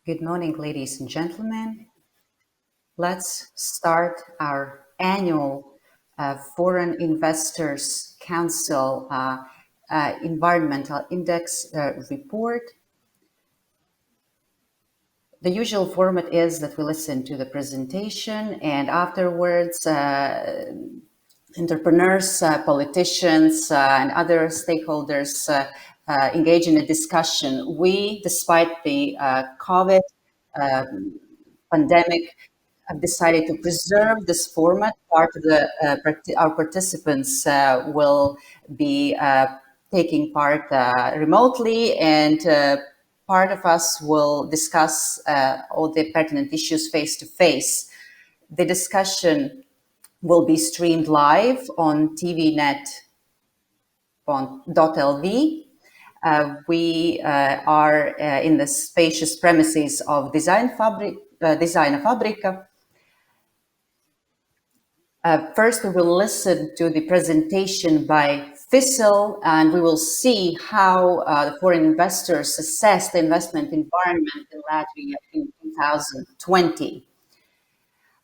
Good morning, ladies and gentlemen. Let's start our annual Foreign Investors Council Environmental Index report. The usual format is that we listen to the presentation and afterwards entrepreneurs, politicians, and other stakeholders engage in a discussion. We, despite the COVID pandemic, have decided to preserve this format. Part of our participants will be taking part remotely, and part of us will discuss all the pertinent issues face to face. The discussion will be streamed live on tvnet.lv. We are in the spacious premises of Design Fabrica. First, we will listen to the presentation by FICIL, and we will see how the foreign investors assess the investment environment in Latvia in 2020.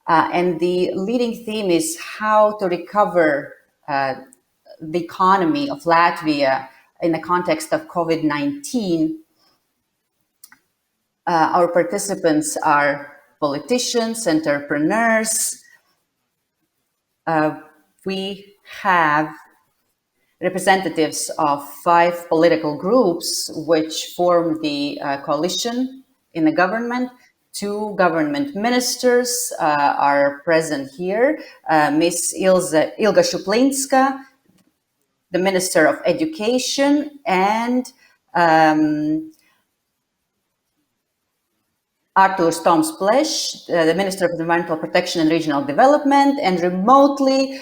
And the leading theme is how to recover the economy of Latvia in the context of COVID-19. Our participants are politicians, entrepreneurs. We have representatives of 5 political groups which form the coalition in the government. 2 government ministers are present here. Ms. Ilga Shuplinska, the Minister of Education, and Artūrs Toms Plešs, the Minister of Environmental Protection and Regional Development, and remotely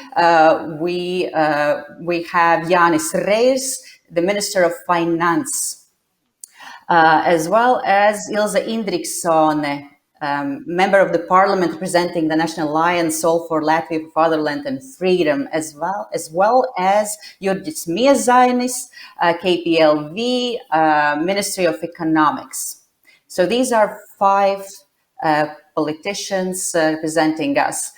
we have Jānis Reirs, the Minister of Finance, as well as Ilze Indriksone, member of the Parliament representing the National Alliance Soul for Latvia, for Fatherland and Freedom, as well as Jurģis Miezainis, KPLV, Ministry of Economics. So these are 5 politicians representing us.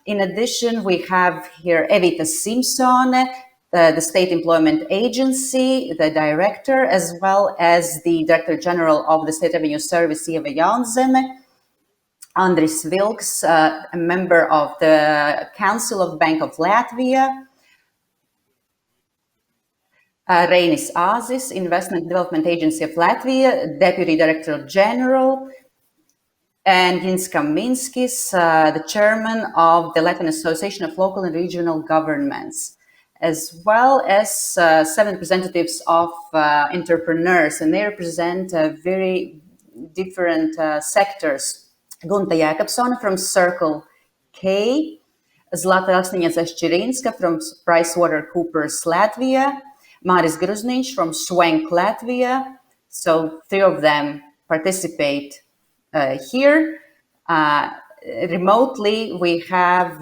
In addition, we have here Evita Simpsone, the State Employment Agency, the director, as well as the Director General of the State Revenue Service, Ieva Jaunzeme, Andris Vilks, a member of the Council of Bank of Latvia, Reinis Āzis, Investment Development Agency of Latvia, Deputy Director General, and Jins Kaminskis, the Chairman of the Latvian Association of Local and Regional Governments, as well as 7 representatives of entrepreneurs, and they represent very different sectors. Gunta Jakobsone from Circle K, Zlata Asniņa from PricewaterhouseCoopers Latvia, Māris Gruzniņš from Schwenk Latvia. So 3 of them participate here. Remotely, we have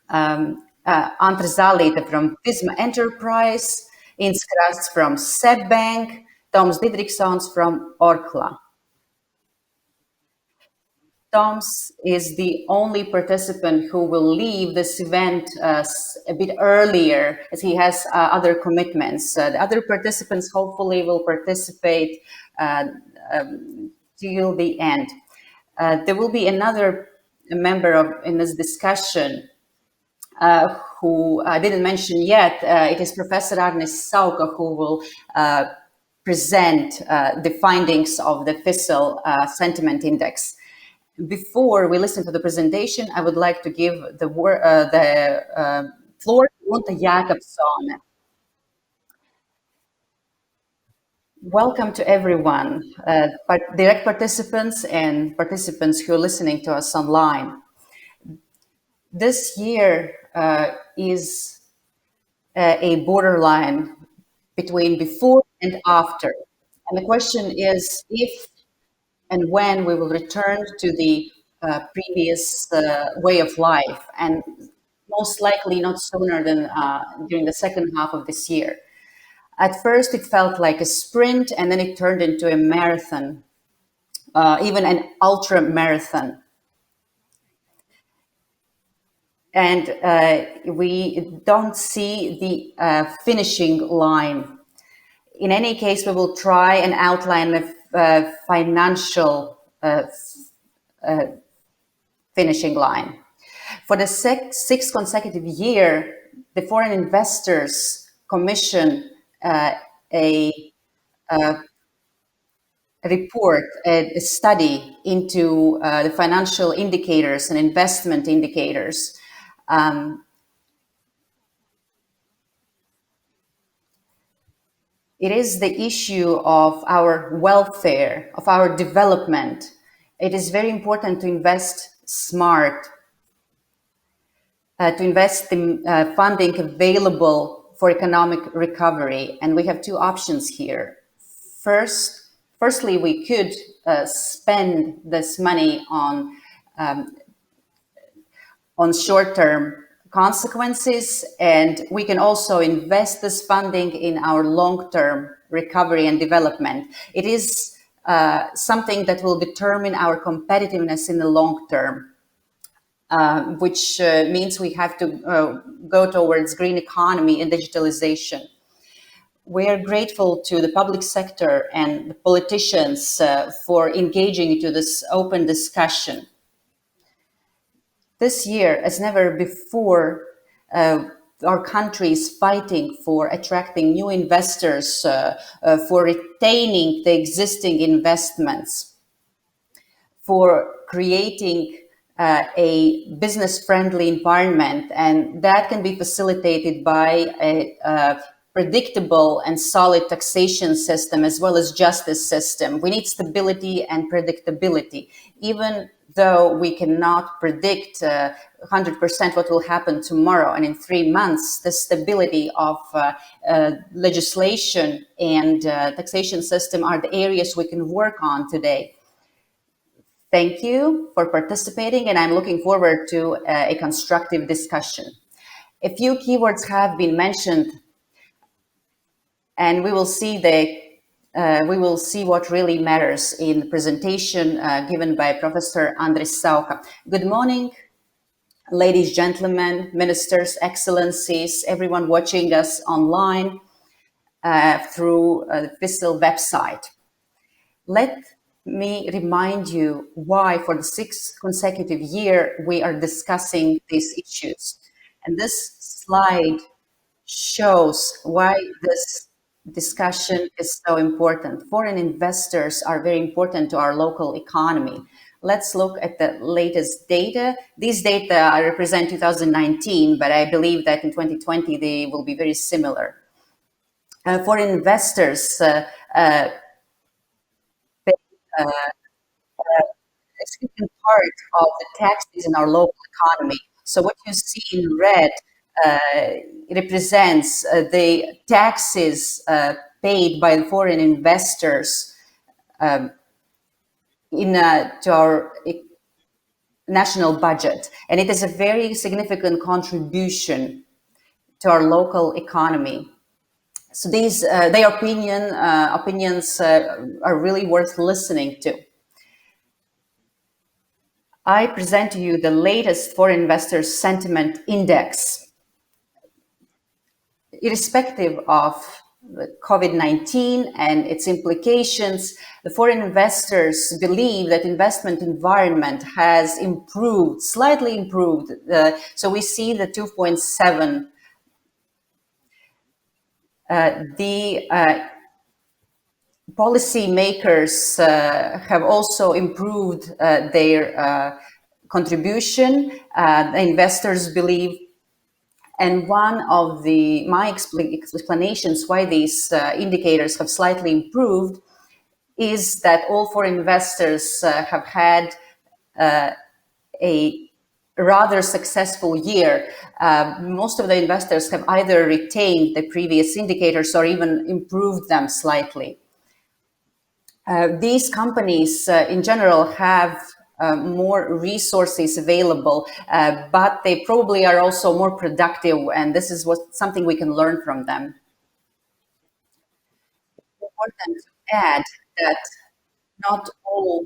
Antra Zālīte from Visma Enterprise, Inns Krasts from SEB Bank, Toms Didriksons from Orkla. Toms is the only participant who will leave this event a bit earlier, as he has other commitments. The other participants hopefully will participate till the end. There will be another member in this discussion who I didn't mention yet. It is Professor Arnis Sauka, who will present the findings of the FICIL Sentiment Index. Before we listen to the presentation, I would like to give the floor to Gunta Jakobsone. Welcome to everyone, direct participants and participants who are listening to us online. This year is a borderline between before and after. And the question is if and when we will return to the previous way of life, and most likely not sooner than during the second half of this year. At first, it felt like a sprint, and then it turned into a marathon, even an ultra marathon. And we don't see the finishing line. In any case, we will try and outline a financial finishing line. For the sixth consecutive year, the foreign investors commission a report, a study into the financial indicators and investment indicators. It is the issue of our welfare, of our development. It is very important to invest smart, to invest the funding available for economic recovery. And we have two options here. Firstly, we could spend this money on short-term consequences, and we can also invest this funding in our long-term recovery and development. It is something that will determine our competitiveness in the long term, which means we have to go towards green economy and digitalization. We are grateful to the public sector and the politicians for engaging into this open discussion. This year, as never before, our country is fighting for attracting new investors, for retaining the existing investments, for creating a business-friendly environment, and that can be facilitated by a predictable and solid taxation system as well as justice system. We need stability and predictability. Even though we cannot predict 100% what will happen tomorrow and in 3 months, the stability of legislation and taxation system are the areas we can work on today. Thank you for participating, and I'm looking forward to a constructive discussion. A few keywords have been mentioned, and we will see what really matters in the presentation given by Professor Andris Sauka. Good morning, ladies, gentlemen, ministers, excellencies, everyone watching us online through the FICIL website. Let me remind you why for the sixth consecutive year we are discussing these issues. And this slide shows why this discussion is so important. Foreign investors are very important to our local economy. Let's look at the latest data. These data represent 2019, but I believe that in 2020 they will be very similar. Foreign investors a significant part of the taxes in our local economy. So what you see in red represents the taxes paid by the foreign investors to our national budget, and it is a very significant contribution to our local economy. So these their opinions are really worth listening to. I present to you the latest foreign investor sentiment index. Irrespective of COVID-19 and its implications, the foreign investors believe that investment environment has improved, slightly improved. So we see the 2.7. The policymakers have also improved their contribution. The investors believe, and one of my explanations why these indicators have slightly improved is that all foreign investors have had a rather successful year. Most of the investors have either retained the previous indicators or even improved them slightly. These companies in general have more resources available, but they probably are also more productive, and this is something we can learn from them. important to add that not all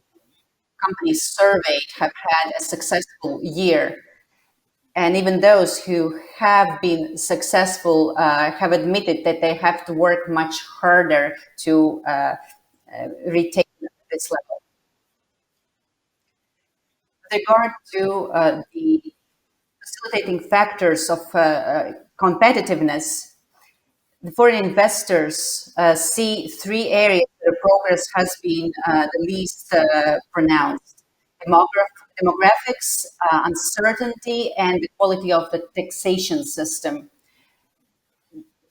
companies surveyed have had a successful year. And even those who have been successful have admitted that they have to work much harder to retain this level. With regard to the facilitating factors of competitiveness, the foreign investors see three areas where progress has been the least pronounced: demographics, uncertainty, and the quality of the taxation system.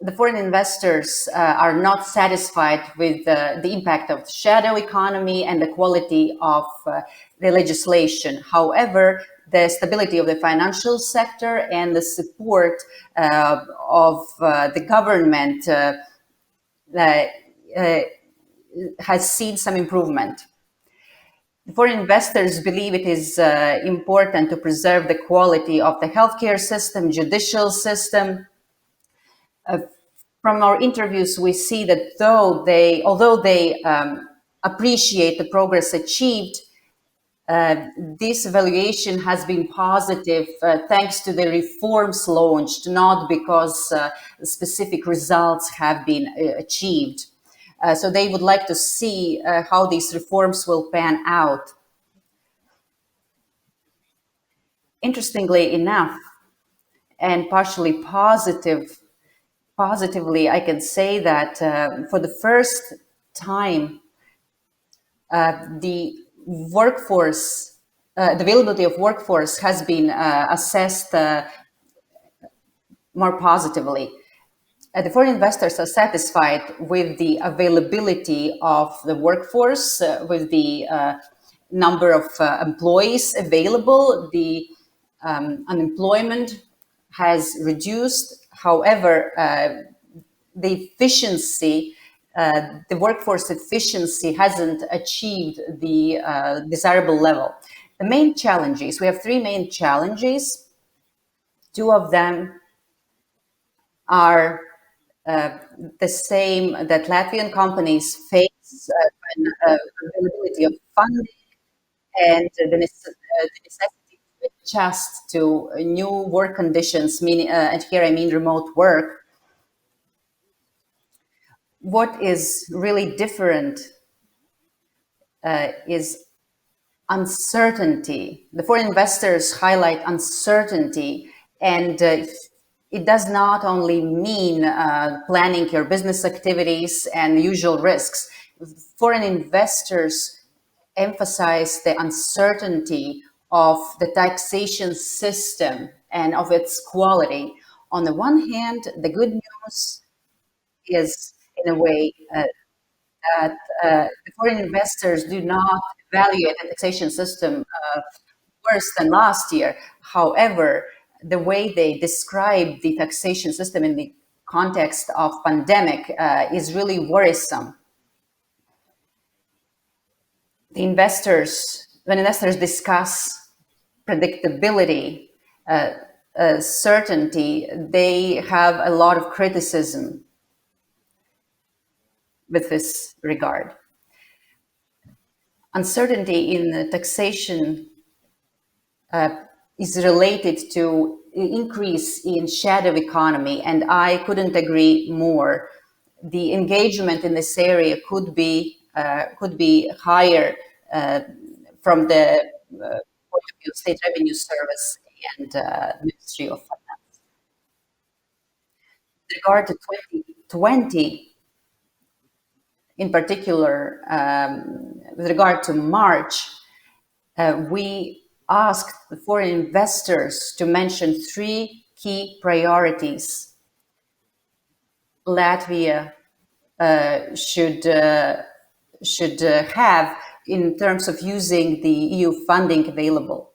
The foreign investors are not satisfied with the impact of the shadow economy and the quality of the legislation. However, the stability of the financial sector and the support of the government uh, uh, has seen some improvement. Foreign investors believe it is important to preserve the quality of the healthcare system, judicial system. From our interviews, we see that although they appreciate the progress achieved, this evaluation has been positive thanks to the reforms launched, not because specific results have been achieved. So they would like to see how these reforms will pan out. Interestingly enough, and partially positively, I can say that for the first time, the workforce, the availability of workforce has been assessed more positively. The foreign investors are satisfied with the availability of the workforce, with the number of employees available. The unemployment has reduced. However, the efficiency, the workforce efficiency hasn't achieved the desirable level. The main challenges, we have three main challenges. Two of them are the same that Latvian companies face: availability of funding and the necessity to adjust to new work conditions, meaning, and here I mean remote work. What is really different is uncertainty. The foreign investors highlight uncertainty, and it does not only mean planning your business activities and usual risks. Foreign investors emphasize the uncertainty of the taxation system and of its quality. On the one hand, the good news is, in a way, that the foreign investors do not evaluate the taxation system worse than last year. However, the way they describe the taxation system in the context of pandemic is really worrisome. When investors discuss predictability, certainty, they have a lot of criticism with this regard. Uncertainty in the taxation is related to increase in shadow economy, and I couldn't agree more. The engagement in this area could be higher from the point of view of State Revenue Service and Ministry of Finance. With regard to 2020, in particular, with regard to March, we asked the foreign investors to mention three key priorities Latvia should have in terms of using the EU funding available.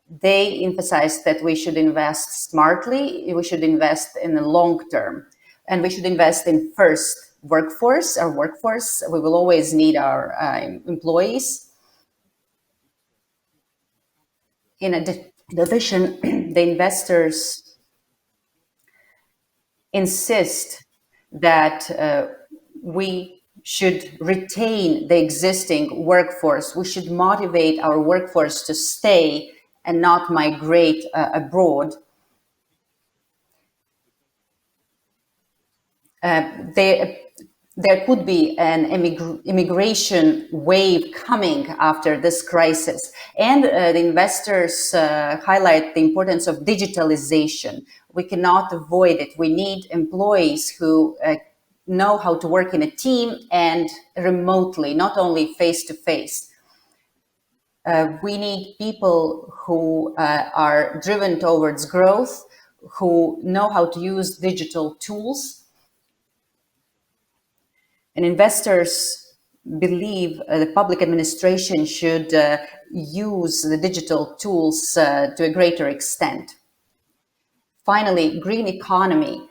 They emphasized that we should invest smartly, we should invest in the long term, and we should invest in first our workforce. We will always need our employees. In addition, the investors insist that we should retain the existing workforce. We should motivate our workforce to stay and not migrate abroad. There could be an immigration wave coming after this crisis. And the investors highlight the importance of digitalization. We cannot avoid it. We need employees who know how to work in a team and remotely, not only face to face. We need people who are driven towards growth, who know how to use digital tools. And investors believe the public administration should use the digital tools to a greater extent. Finally, green economy.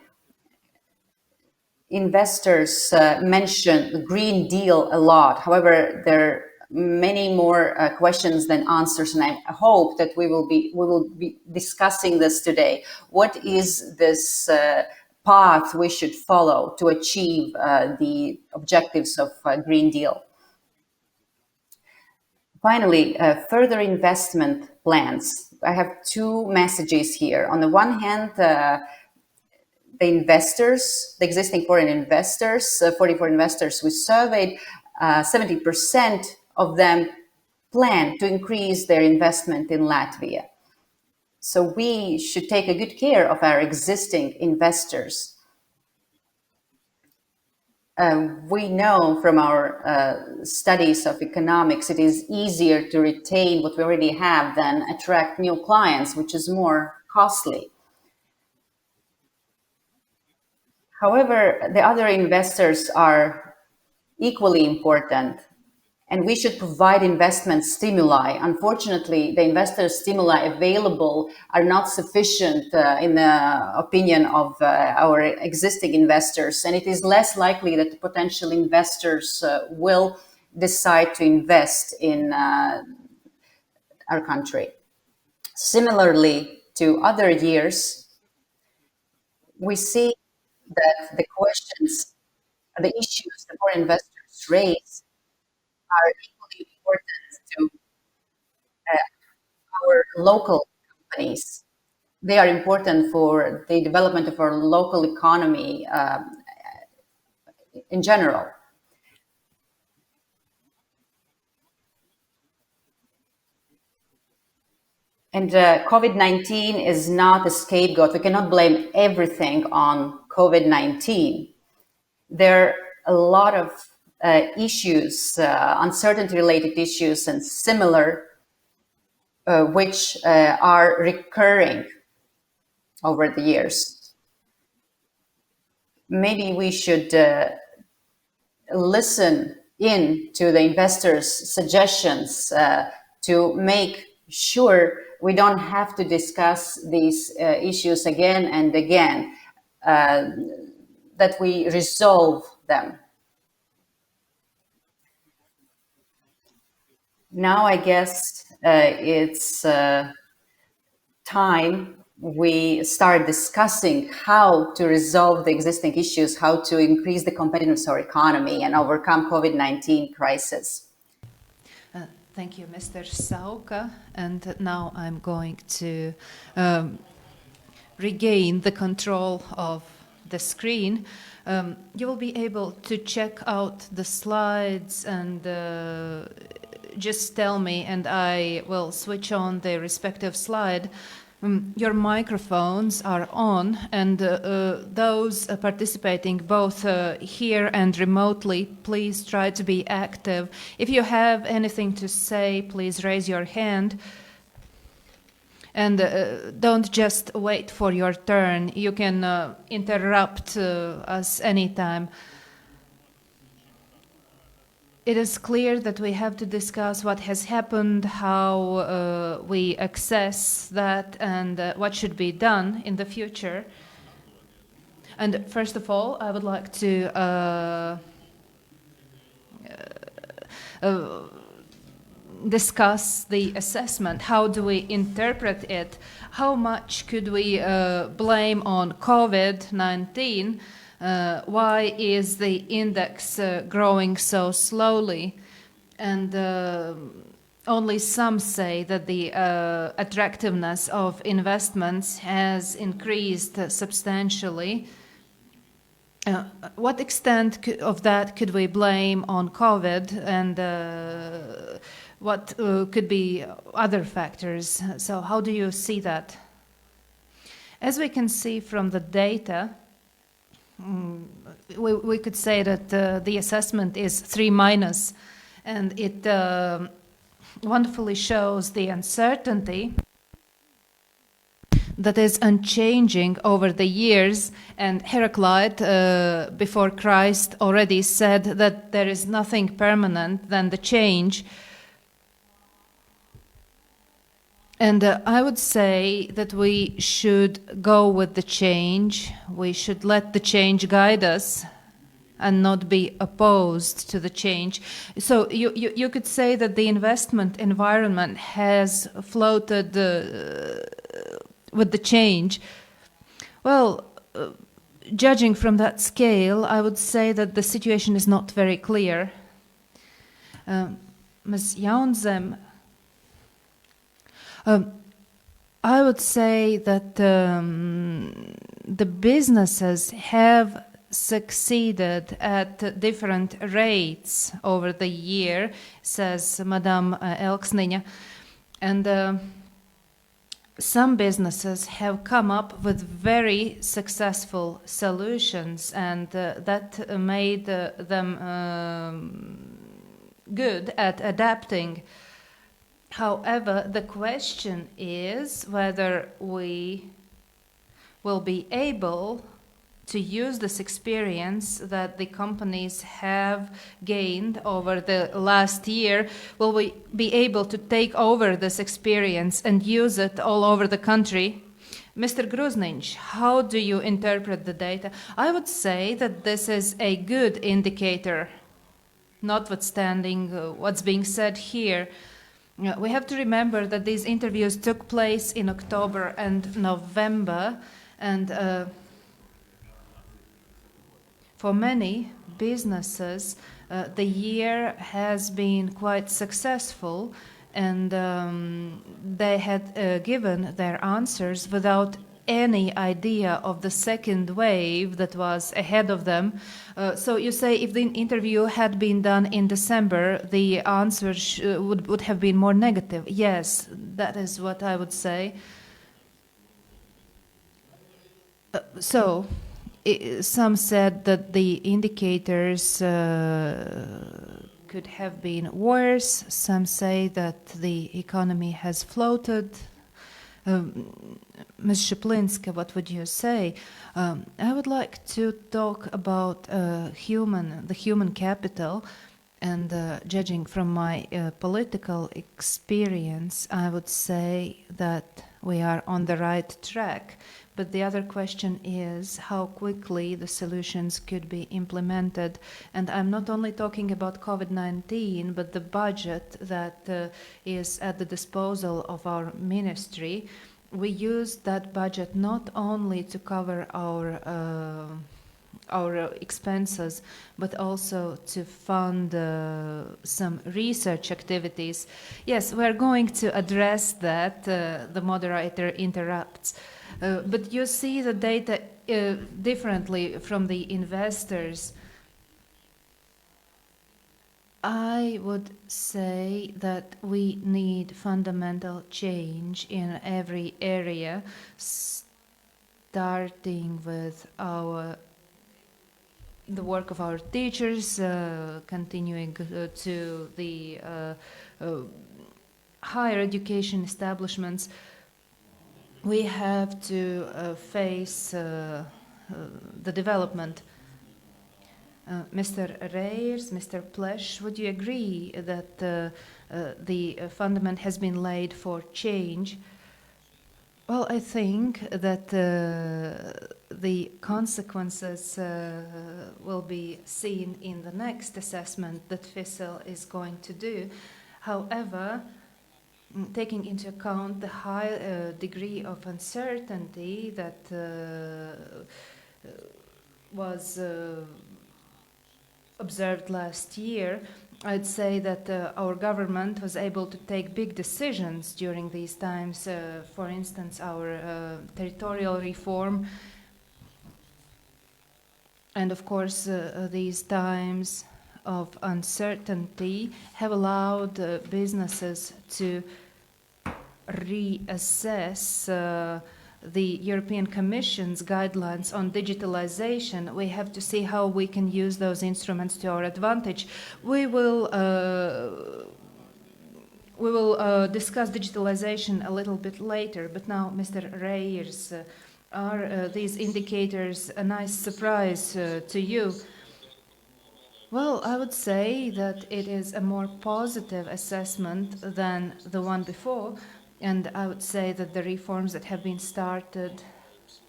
Investors mention the Green Deal a lot. However, there are many more questions than answers, and I hope that we will be discussing this today. What is this path we should follow to achieve the objectives of Green Deal? Finally, further investment plans. I have two messages here. On the one hand, the investors, the existing foreign investors, 44 investors we surveyed, 70% of them plan to increase their investment in Latvia. So we should take a good care of our existing investors. We know from our studies of economics, it is easier to retain what we already have than attract new clients, which is more costly. However, the other investors are equally important, and we should provide investment stimuli. Unfortunately, the investor stimuli available are not sufficient in the opinion of our existing investors, and it is less likely that the potential investors will decide to invest in our country. Similarly to other years, we see that the questions, the issues that foreign investors raise are equally important to our local companies. They are important for the development of our local economy in general. And COVID-19 is not a scapegoat. We cannot blame everything on COVID-19. There are a lot of issues, uncertainty-related issues and similar, which are recurring over the years. Maybe we should listen in to the investors' suggestions to make sure we don't have to discuss these issues again and again, that we resolve them. Now, I guess it's time we start discussing how to resolve the existing issues, how to increase the competitiveness of our economy and overcome COVID-19 crisis. Thank you, Mr. Sauka. And now I'm going to regain the control of the screen. You will be able to check out the slides and just tell me, and I will switch on the respective slide. Your microphones are on, and those participating both here and remotely, please try to be active. If you have anything to say, please raise your hand. And don't just wait for your turn. You can interrupt us anytime. It is clear that we have to discuss what has happened, how we access that, and what should be done in the future. And first of all, I would like to discuss the assessment. How do we interpret it? How much could we blame on COVID-19? Why is the index growing so slowly? And only some say that the attractiveness of investments has increased substantially. What extent of that could we blame on COVID, and what could be other factors? So how do you see that? As we can see from the data, we could say that the assessment is 3-, and it wonderfully shows the uncertainty that is unchanging over the years. And Heraclite, before Christ, already said that there is nothing permanent than the change. And I would say that we should go with the change. We should let the change guide us and not be opposed to the change. So you could say that the investment environment has floated with the change. Well, judging from that scale, I would say that the situation is not very clear. Ms. Jaunzem, I would say that the businesses have succeeded at different rates over the year, says Madame Elksniņa. And some businesses have come up with very successful solutions, and that made them good at adapting. However, the question is whether we will be able to use this experience that the companies have gained over the last year. Will we be able to take over this experience and use it all over the country? Mr. Gruzniņš, how do you interpret the data? I would say that this is a good indicator, notwithstanding what's being said here. We have to remember that these interviews took place in October and November, and for many businesses, the year has been quite successful, and they had given their answers without any idea of the second wave that was ahead of them. So you say if the interview had been done in December, the answers would have been more negative. Yes, that is what I would say. Some said that the indicators could have been worse. Some say that the economy has floated. Ms. Shaplinska, what would you say? I would like to talk about the human capital, and judging from my political experience, I would say that we are on the right track. But the other question is how quickly the solutions could be implemented. And I'm not only talking about COVID-19, but the budget that is at the disposal of our ministry. We use that budget not only to cover our expenses, but also to fund some research activities. Yes, we're going to address that. The moderator interrupts. But you see the data differently from the investors. I would say that we need fundamental change in every area, starting with the work of our teachers, continuing to the higher education establishments. We have to face the development. Mr. Reyers, Mr. Plesh, would you agree that the fundament has been laid for change? Well, I think that the consequences will be seen in the next assessment that FICIL is going to do. However, taking into account the high degree of uncertainty that was observed last year, I'd say that our government was able to take big decisions during these times. For instance, our territorial reform. And of course, these times of uncertainty have allowed businesses to reassess the European Commission's guidelines on digitalization. We have to see how we can use those instruments to our advantage. We will discuss digitalization a little bit later, but now, Mr. Reyers, are these indicators a nice surprise to you? Well, I would say that it is a more positive assessment than the one before, and I would say that the reforms that have been started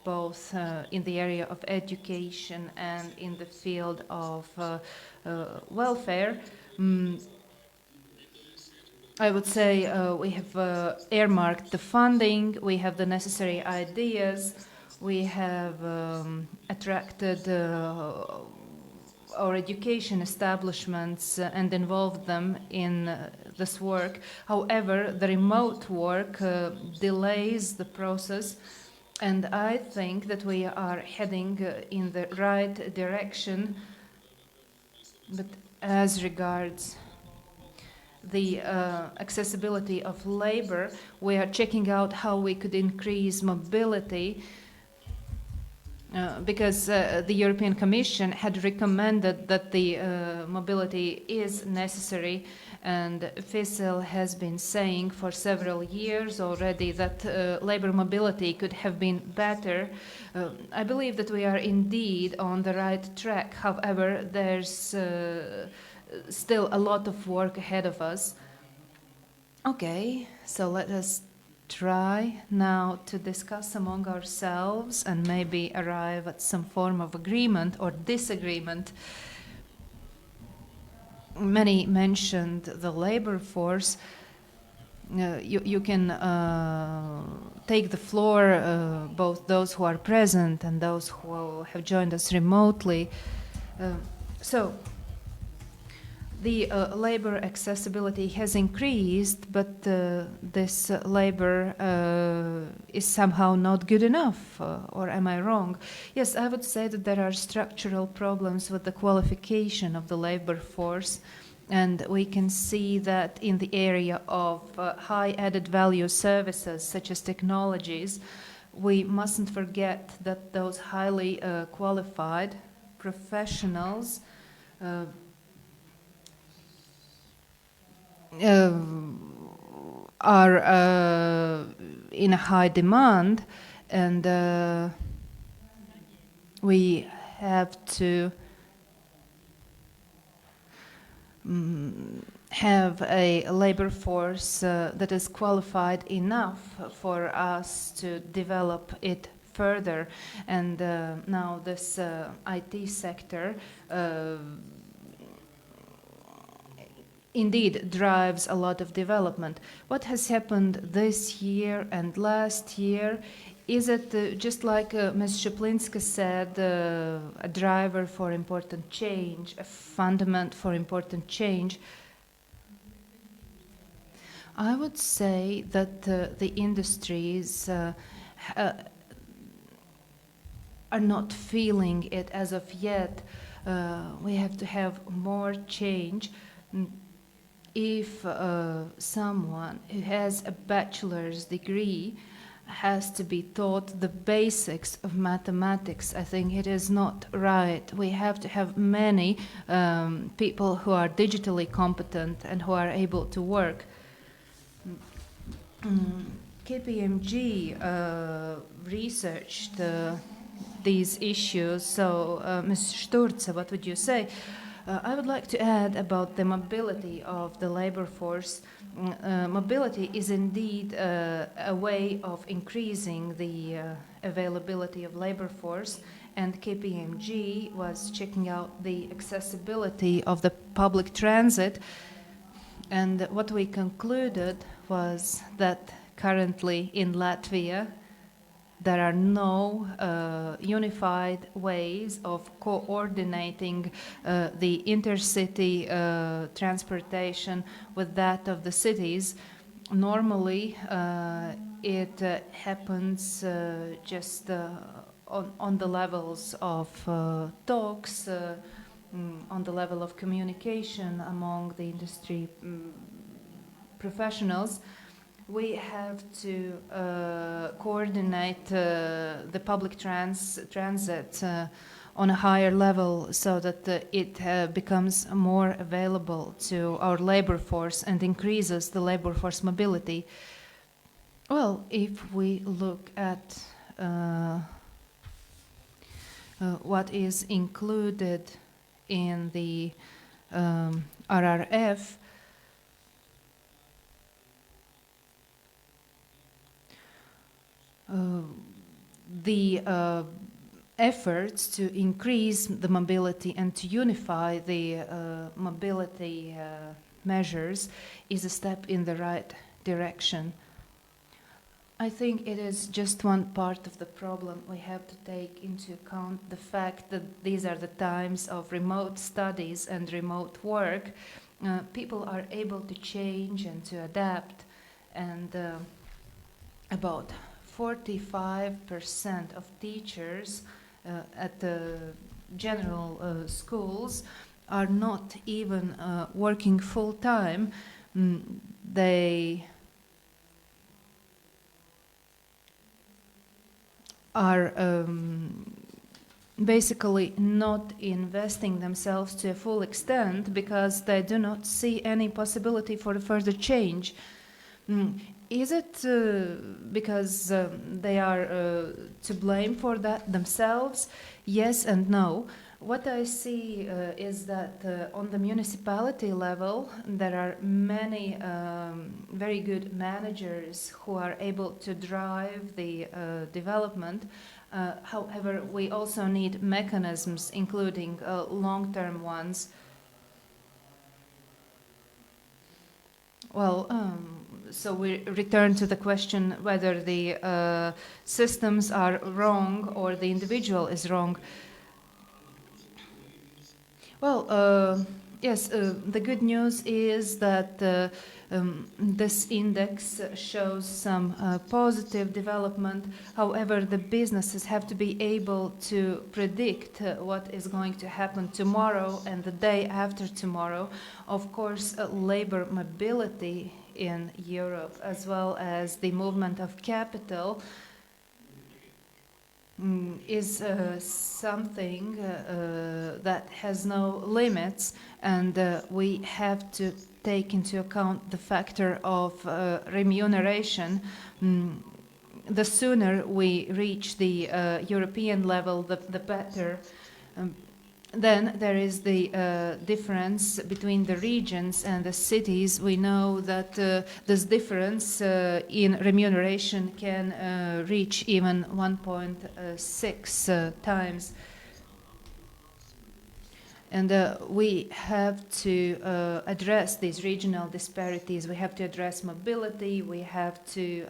both in the area of education and in the field of welfare, I would say we have earmarked the funding, we have the necessary ideas, we have attracted our education establishments and involved them in this work. However, the remote work delays the process, and I think that we are heading in the right direction. But as regards the accessibility of labor, we are checking out how we could increase mobility because the European Commission had recommended that the mobility is necessary, and FICIL has been saying for several years already that labor mobility could have been better. I believe that we are indeed on the right track. However, there's still a lot of work ahead of us. Okay, so let us try now to discuss among ourselves and maybe arrive at some form of agreement or disagreement. Many mentioned the labor force. You can take the floor, both those who are present and those who have joined us remotely. So, the labor accessibility has increased, but this labor is somehow not good enough, or am I wrong? Yes, I would say that there are structural problems with the qualification of the labor force, and we can see that in the area of high added value services such as technologies. We mustn't forget that those highly qualified professionals are in a high demand, and we have to have a labor force that is qualified enough for us to develop it further. And now this IT sector indeed drives a lot of development. What has happened this year and last year? Is it just like Ms. Szaplinska said, a driver for important change, a fundament for important change? I would say that the industries are not feeling it as of yet. We have to have more change. If someone who has a bachelor's degree has to be taught the basics of mathematics, I think it is not right. We have to have many people who are digitally competent and who are able to work. KPMG researched these issues. So, Ms. Sturza, what would you say? I would like to add about the mobility of the labor force. Mobility is indeed a way of increasing the availability of labor force, and KPMG was checking out the accessibility of the public transit, and what we concluded was that currently in Latvia there are no unified ways of coordinating the intercity transportation with that of the cities. Normally, it happens just on the levels of talks, on the level of communication among the industry professionals. We have to coordinate the public transit on a higher level so that it becomes more available to our labor force and increases the labor force mobility. Well, if we look at what is included in the RRF, the efforts to increase the mobility and to unify the mobility measures is a step in the right direction. I think it is just one part of the problem. We have to take into account the fact that these are the times of remote studies and remote work. People are able to change and to adapt, and about 45% of teachers at the general schools are not even working full time. They are basically not investing themselves to a full extent because they do not see any possibility for further change. Is it because they are to blame for that themselves? Yes and no. What I see is that on the municipality level, there are many very good managers who are able to drive the development. However, we also need mechanisms, including long-term ones. Well, so we return to the question whether the systems are wrong or the individual is wrong. Well, yes, the good news is that this index shows some positive development. However, the businesses have to be able to predict what is going to happen tomorrow and the day after tomorrow. Of course, labor mobility in Europe, as well as the movement of capital, is something that has no limits, and we have to take into account the factor of remuneration. The sooner we reach the European level, the better. Then there is the difference between the regions and the cities. We know that this difference in remuneration can reach even 1.6 times. And we have to address these regional disparities. We have to address mobility. We have to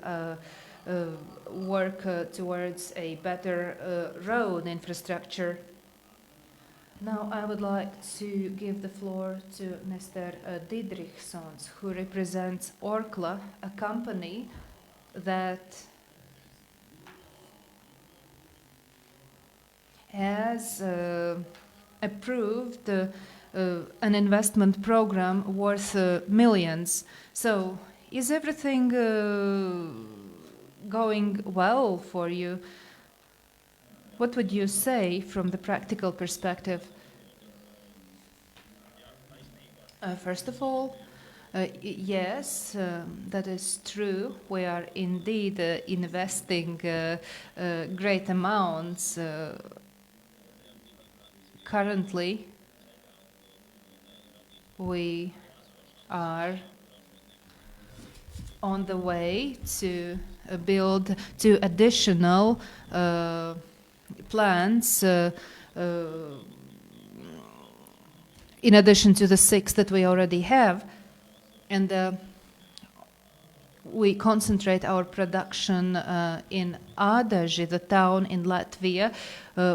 work towards a better road infrastructure. Now I would like to give the floor to Mr. Didrichsons, who represents Orkla, a company that has approved an investment program worth millions. So is everything going well for you? What would you say from the practical perspective? First of all, yes, that is true. We are indeed investing great amounts. Currently, we are on the way to build 2 additional plants in addition to the 6 that we already have. And we concentrate our production in Ādaži, the town in Latvia,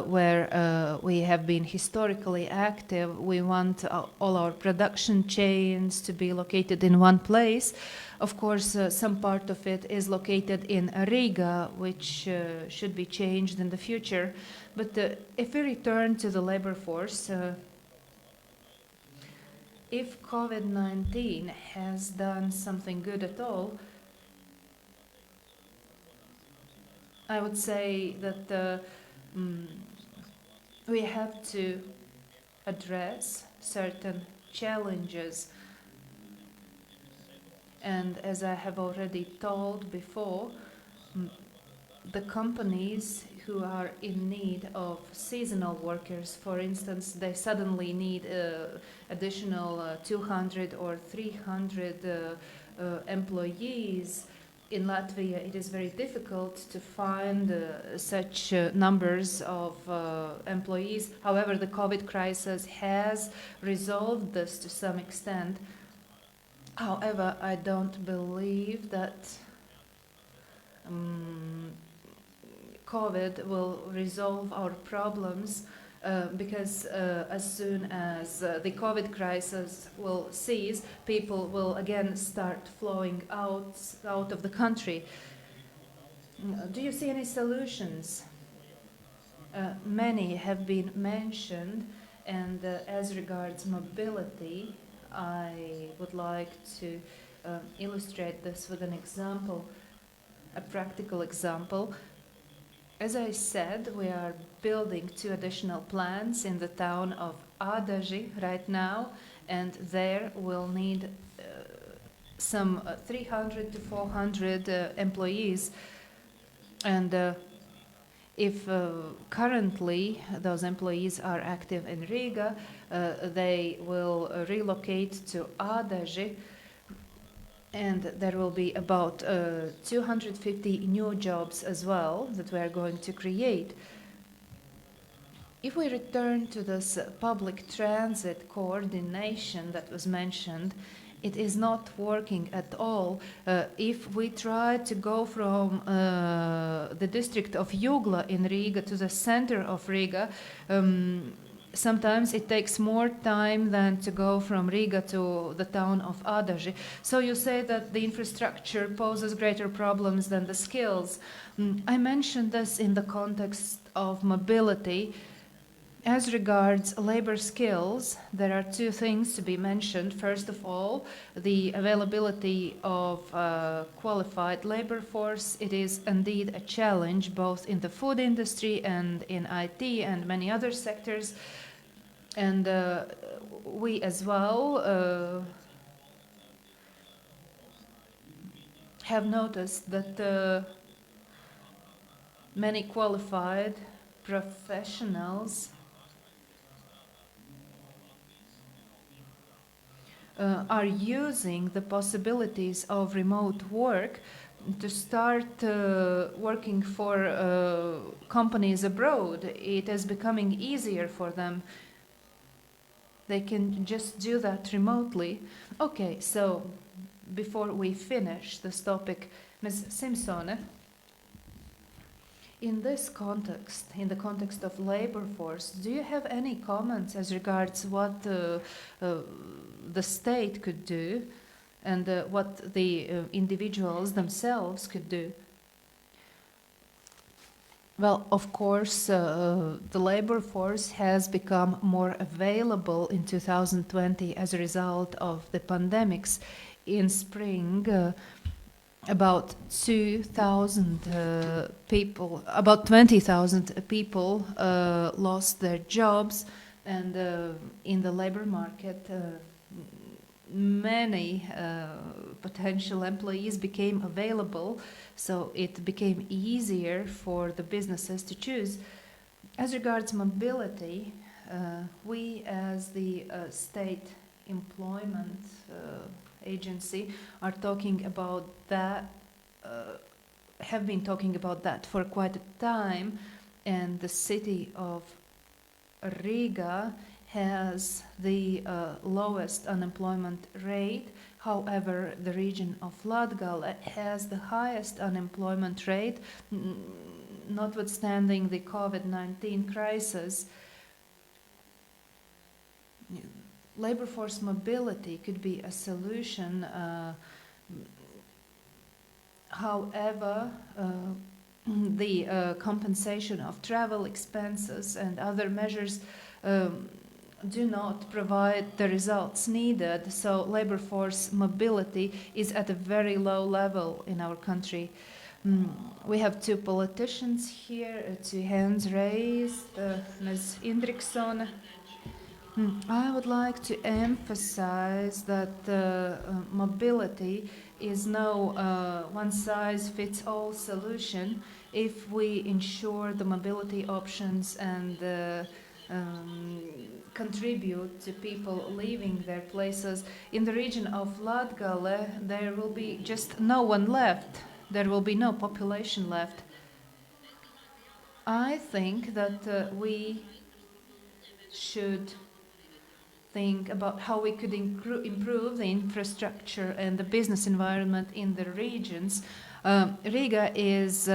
where we have been historically active. We want all our production chains to be located in one place. Of course, some part of it is located in Riga, which should be changed in the future. But if we return to the labor force, if COVID-19 has done something good at all, I would say that we have to address certain challenges. And as I have already told before, the companies who are in need of seasonal workers, for instance, they suddenly need additional 200 or 300 employees. In Latvia, it is very difficult to find such numbers of employees. However, the COVID crisis has resolved this to some extent. However, I don't believe that COVID will resolve our problems because as soon as the COVID crisis will cease, people will again start flowing out of the country. Do you see any solutions? Many have been mentioned, and as regards mobility, I would like to illustrate this with an example, a practical example. As I said, we are building 2 additional plants in the town of Ādaži right now, and there we'll need some 300 to 400 employees. And if currently those employees are active in Riga, they will relocate to Ādaži, and there will be about 250 new jobs as well that we are going to create. If we return to this public transit coordination that was mentioned, it is not working at all. If we try to go from the district of Jugla in Riga to the center of Riga, sometimes it takes more time than to go from Riga to the town of Ādaži. So you say that the infrastructure poses greater problems than the skills. I mentioned this in the context of mobility. As regards labor skills, there are 2 things to be mentioned. First of all, the availability of qualified labor force. It is indeed a challenge both in the food industry and in IT and many other sectors. And we as well have noticed that many qualified professionals are using the possibilities of remote work to start working for companies abroad. It is becoming easier for them. They can just do that remotely. Okay, so before we finish this topic, Ms. Simpson, in this context, in the context of labor force, do you have any comments as regards what the state could do and what the individuals themselves could do? Well, of course, the labor force has become more available in 2020 as a result of the pandemics. In spring, about 2,000 people, about 20,000 people lost their jobs, and in the labor market, many potential employees became available, so it became easier for the businesses to choose. As regards mobility, we as the state employment agency are talking about that, have been talking about that for quite a time, and the city of Riga has the lowest unemployment rate. However, the region of Latgale has the highest unemployment rate, notwithstanding the COVID-19 crisis. Labor force mobility could be a solution. However, the compensation of travel expenses and other measures do not provide the results needed. So labor force mobility is at a very low level in our country. We have two politicians here, two hands raised. Ms. Indriksson. I would like to emphasize that mobility is no one-size-fits-all solution. If we ensure the mobility options and contribute to people leaving their places, in the region of Latgale, there will be just no one left. There will be no population left. I think that we should think about how we could improve the infrastructure and the business environment in the regions. Riga is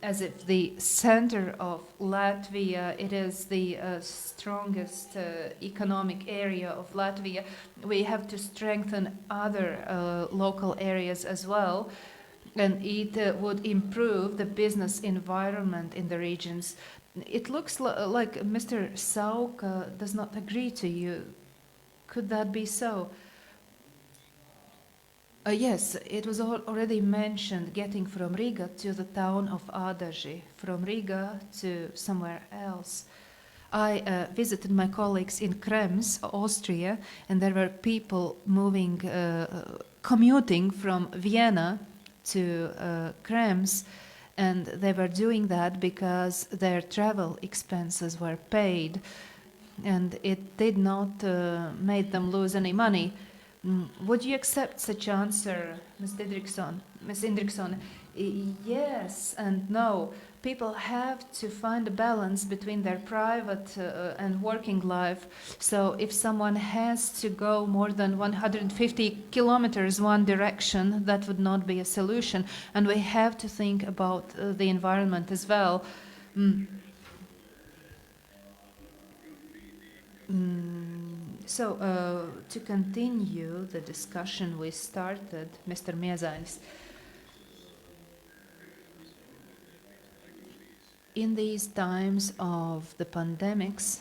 as if the center of Latvia. It is the strongest economic area of Latvia. We have to strengthen other local areas as well, and it would improve the business environment in the regions. It looks like Mr. Sauka does not agree to you. Could that be so? Yes, it was already mentioned, getting from Riga to the town of Ādaži, from Riga to somewhere else. I visited my colleagues in Krems, Austria, and there were people moving, commuting from Vienna to Krems, and they were doing that because their travel expenses were paid, and it did not make them lose any money. Would you accept such answer, Ms. Indriksson? Yes and no. People have to find a balance between their private and working life. So if someone has to go more than 150 kilometers one direction, that would not be a solution. And we have to think about the environment as well. So, to continue the discussion we started, Mr. Miezainis, in these times of the pandemics,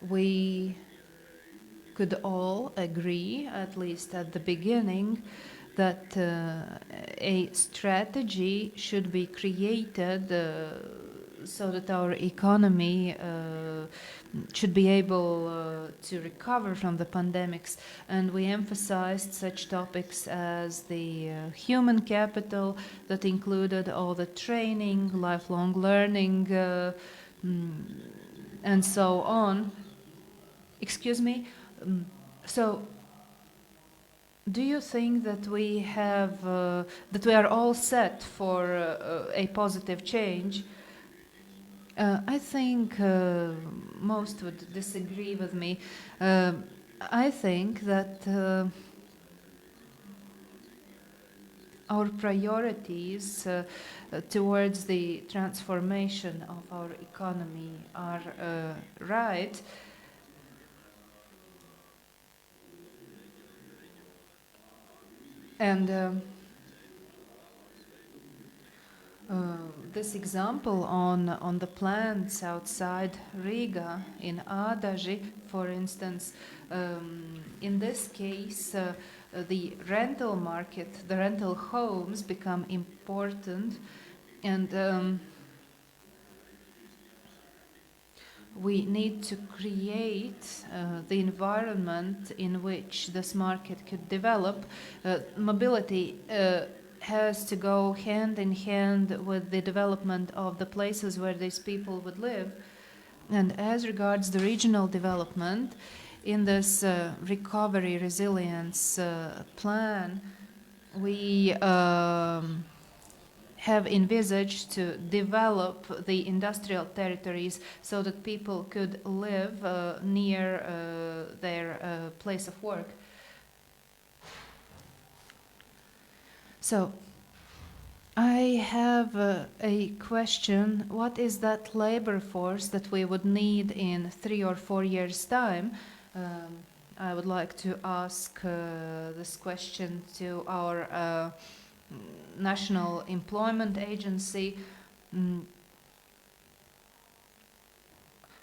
we could all agree, at least at the beginning, that a strategy should be created so that our economy should be able to recover from the pandemics. And we emphasized such topics as the human capital that included all the training, lifelong learning, and so on. Excuse me. So, do you think that we have that we are all set for a positive change? I think most would disagree with me. I think that our priorities towards the transformation of our economy are right. And this example on the plants outside Riga in Ādaži, for instance, in this case, the rental market, the rental homes become important, and we need to create the environment in which this market could develop. Mobility has to go hand in hand with the development of the places where these people would live. And as regards the regional development, in this recovery resilience plan, we have envisaged to develop the industrial territories so that people could live near their place of work. So, I have a question. What is that labor force that we would need in 3 or 4 years' time? I would like to ask this question to our National Employment Agency.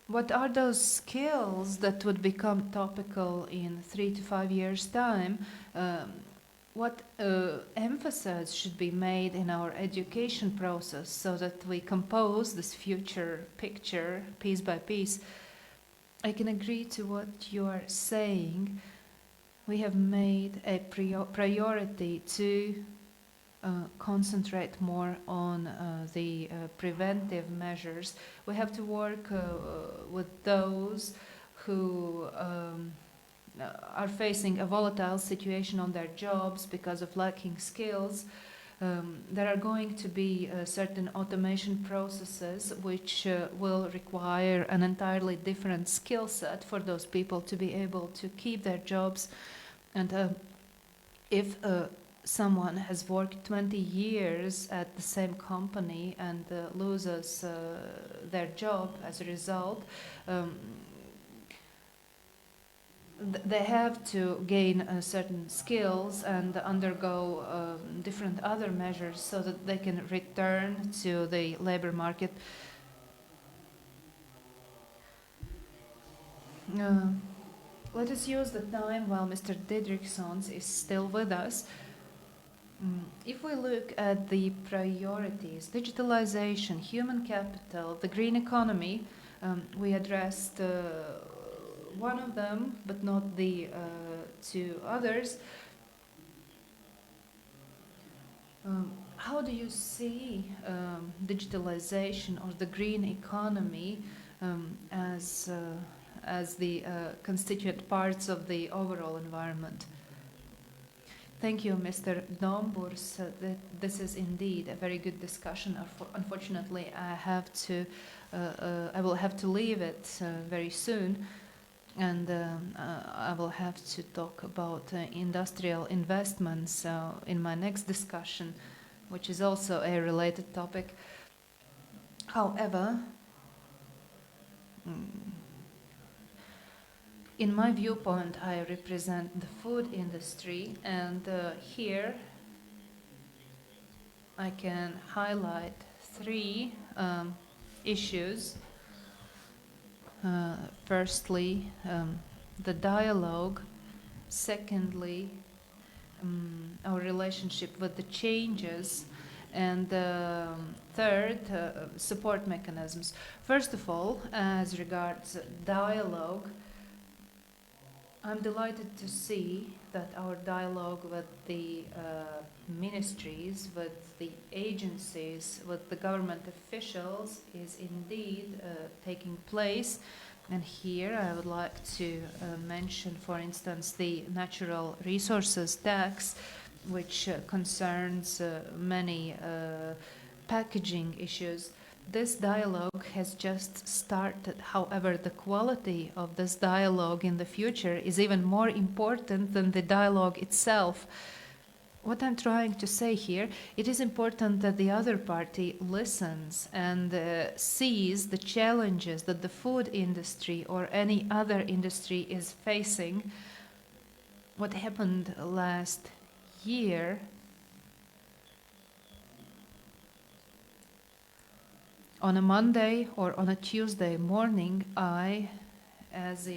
What are those skills that would become topical in 3 to 5 years' time? What emphasis should be made in our education process so that we compose this future picture piece by piece? I can agree to what you are saying. We have made a priority to concentrate more on the preventive measures. We have to work with those who are facing a volatile situation on their jobs because of lacking skills. There are going to be certain automation processes which will require an entirely different skill set for those people to be able to keep their jobs. And if someone has worked 20 years at the same company and loses their job as a result, they have to gain certain skills and undergo different other measures so that they can return to the labor market. Let us use the time while Mr. Didriksons is still with us. If we look at the priorities, digitalization, human capital, the green economy, we addressed one of them, but not the two others. How do you see digitalization or the green economy as the constituent parts of the overall environment? Thank you, Mr. Domburs. This is indeed a very good discussion. Unfortunately, I will have to leave it very soon. And I will have to talk about industrial investments in my next discussion, which is also a related topic. However, in my viewpoint, I represent the food industry, and here I can highlight 3 issues. Firstly, the dialogue. Secondly, our relationship with the changes. And third, support mechanisms. First of all, as regards dialogue, I'm delighted to see that our dialogue with the ministries, with the agencies, with the government officials is indeed taking place. And here I would like to mention, for instance, the natural resources tax, which concerns many packaging issues. This dialogue has just started. However, the quality of this dialogue in the future is even more important than the dialogue itself. What I'm trying to say here, it is important that the other party listens and sees the challenges that the food industry or any other industry is facing. What happened last year on a Monday or on a Tuesday morning, I, as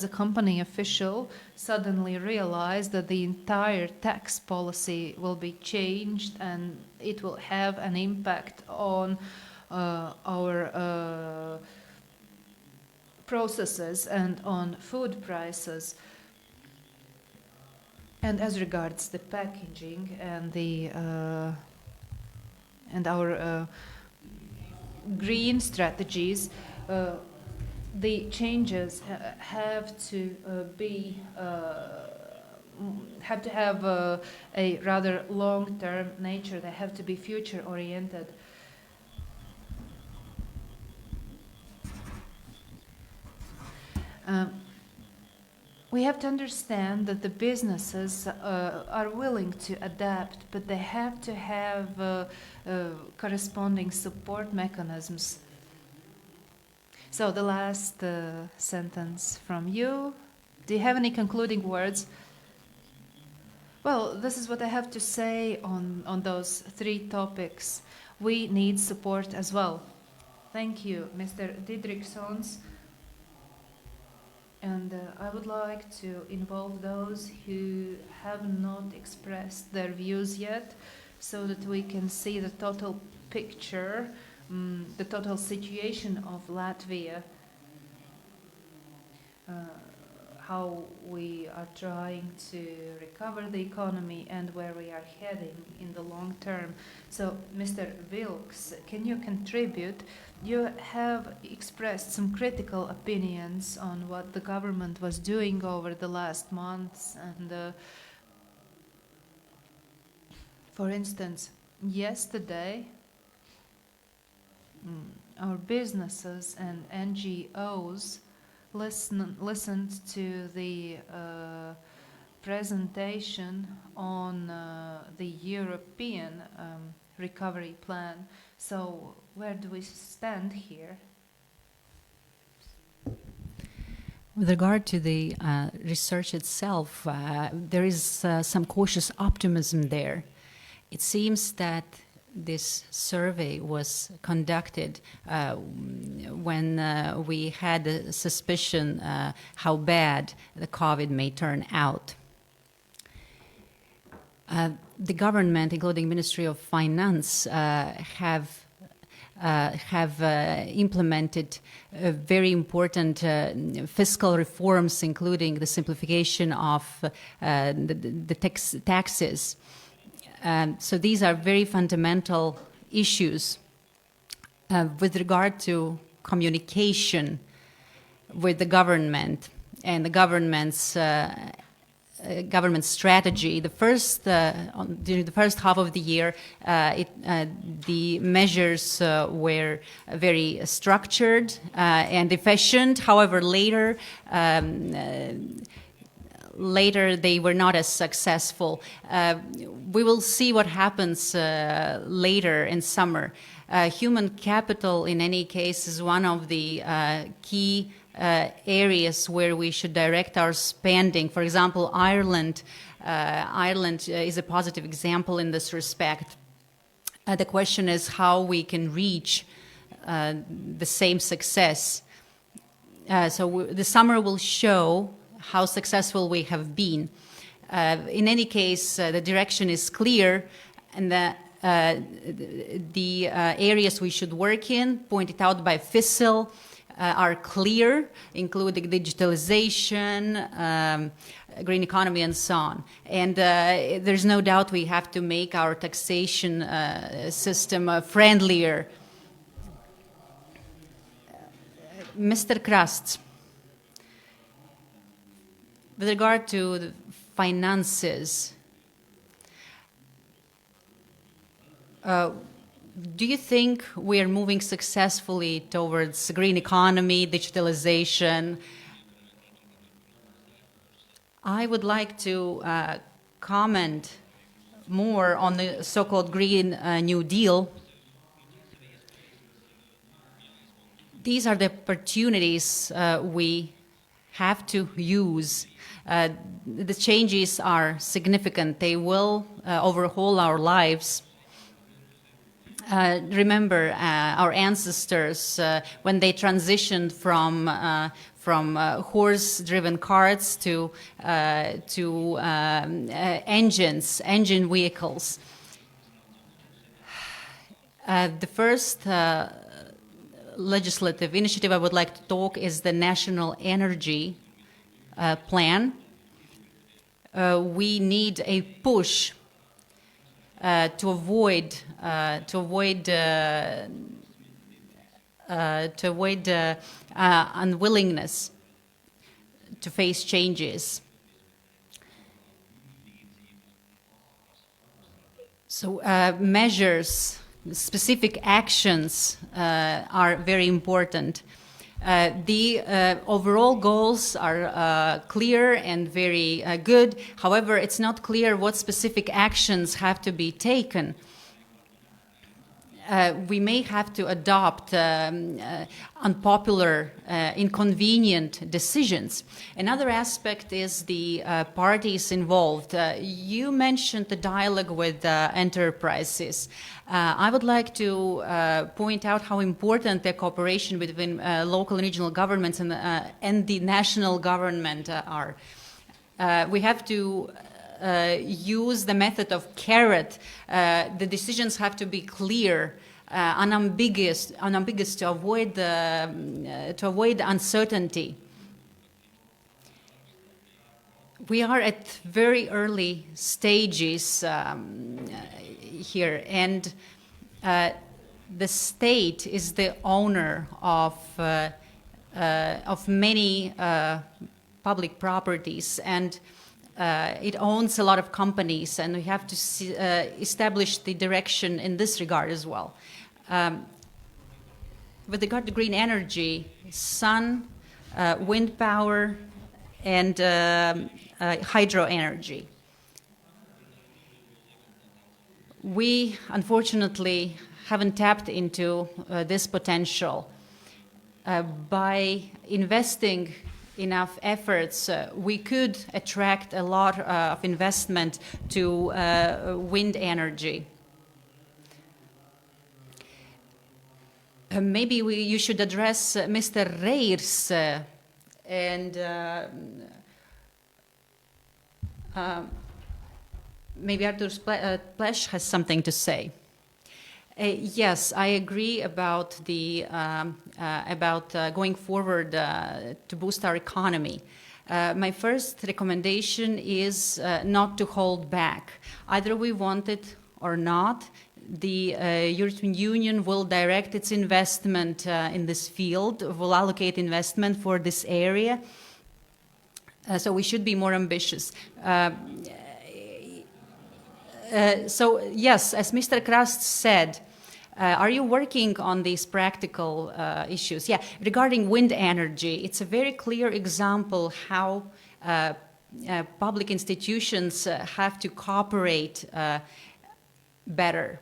a company official, suddenly realized that the entire tax policy will be changed and it will have an impact on our processes and on food prices. And as regards the packaging and the and our green strategies, the changes have to be have to have a rather long-term nature. They have to be future-oriented. We have to understand that the businesses are willing to adapt, but they have to have corresponding support mechanisms. So the last sentence from you. Do you have any concluding words? Well, this is what I have to say on those three topics. We need support as well. Thank you, Mr. Didriksons. And I would like to involve those who have not expressed their views yet, so that we can see the total picture, the total situation of Latvia, how we are trying to recover the economy and where we are heading in the long term. So, Mr. Vilks, can you contribute? You have expressed some critical opinions on what the government was doing over the last months, and for instance, yesterday our businesses and NGOs listened to the presentation on the European recovery plan. So where do we stand here? With regard to the research itself, there is some cautious optimism there. It seems that this survey was conducted when we had a suspicion how bad the COVID may turn out. The government, including Ministry of Finance, have implemented very important fiscal reforms, including the simplification of the taxes. So these are very fundamental issues. With regard to communication with the government and the government's government strategy, during the first half of the year, the measures were very structured and efficient. However, later they were not as successful. We will see what happens later in summer. Human capital, in any case, is one of the key areas where we should direct our spending. For example, Ireland is a positive example in this respect. The question is how we can reach the same success. So the summer will show how successful we have been. In any case, the direction is clear, and the areas we should work in, pointed out by FICIL, are clear, including digitalization, green economy, and so on. And there's no doubt we have to make our taxation system friendlier. Mr. Krasts, with regard to the finances, do you think we are moving successfully towards green economy, digitalization? I would like to comment more on the so-called Green New Deal. These are the opportunities we have to use. The changes are significant. They will overhaul our lives. Remember our ancestors when they transitioned from horse-driven carts to engine vehicles. The first legislative initiative I would like to talk is the National Energy Plan. We need a push to avoid unwillingness to face changes. So measures, specific actions are very important. The overall goals are clear and very good. However, it's not clear what specific actions have to be taken. We may have to adopt unpopular, inconvenient decisions. Another aspect is the parties involved. You mentioned the dialogue with enterprises. I would like to point out how important the cooperation between local and regional governments and the national government are. We have to use the method of carrot. The decisions have to be clear, unambiguous to avoid uncertainty. We are at very early stages here, and the state is the owner of many public properties, and it owns a lot of companies, and we have to establish the direction in this regard as well. With regard to green energy, sun, wind power, and hydro energy. We, unfortunately, haven't tapped into this potential. By investing enough efforts, we could attract a lot of investment to wind energy. Maybe you should address Mr. Reirs and maybe Artur Plesh has something to say. Yes, I agree about the going forward to boost our economy. My first recommendation is not to hold back. Either we want it or not, the European Union will direct its investment in this field, will allocate investment for this area. So we should be more ambitious. So yes, as Mr. Krast said, are you working on these practical issues? Yeah, regarding wind energy, it's a very clear example how public institutions have to cooperate better.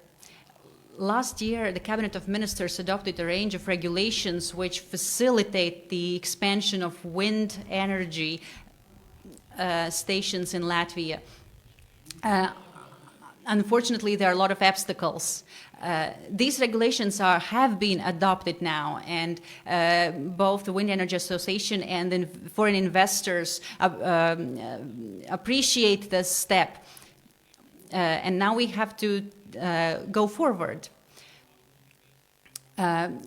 Last year, the Cabinet of Ministers adopted a range of regulations which facilitate the expansion of wind energy stations in Latvia. Unfortunately, there are a lot of obstacles. These regulations have been adopted now, and both the Wind Energy Association and the foreign investors appreciate this step. And now we have to go forward.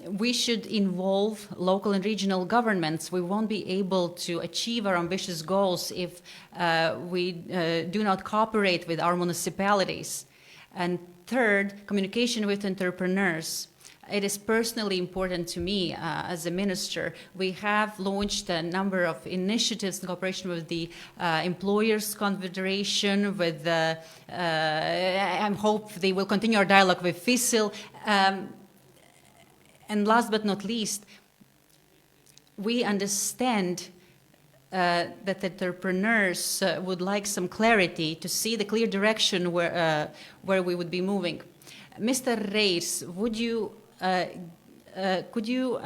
We should involve local and regional governments. We won't be able to achieve our ambitious goals if we do not cooperate with our municipalities. And third, communication with entrepreneurs. It is personally important to me as a minister. We have launched a number of initiatives in cooperation with the Employers Confederation, with I hope they will continue our dialogue with FICIL. And last but not least, we understand that entrepreneurs would like some clarity to see the clear direction where we would be moving. Mr. Reirs, could you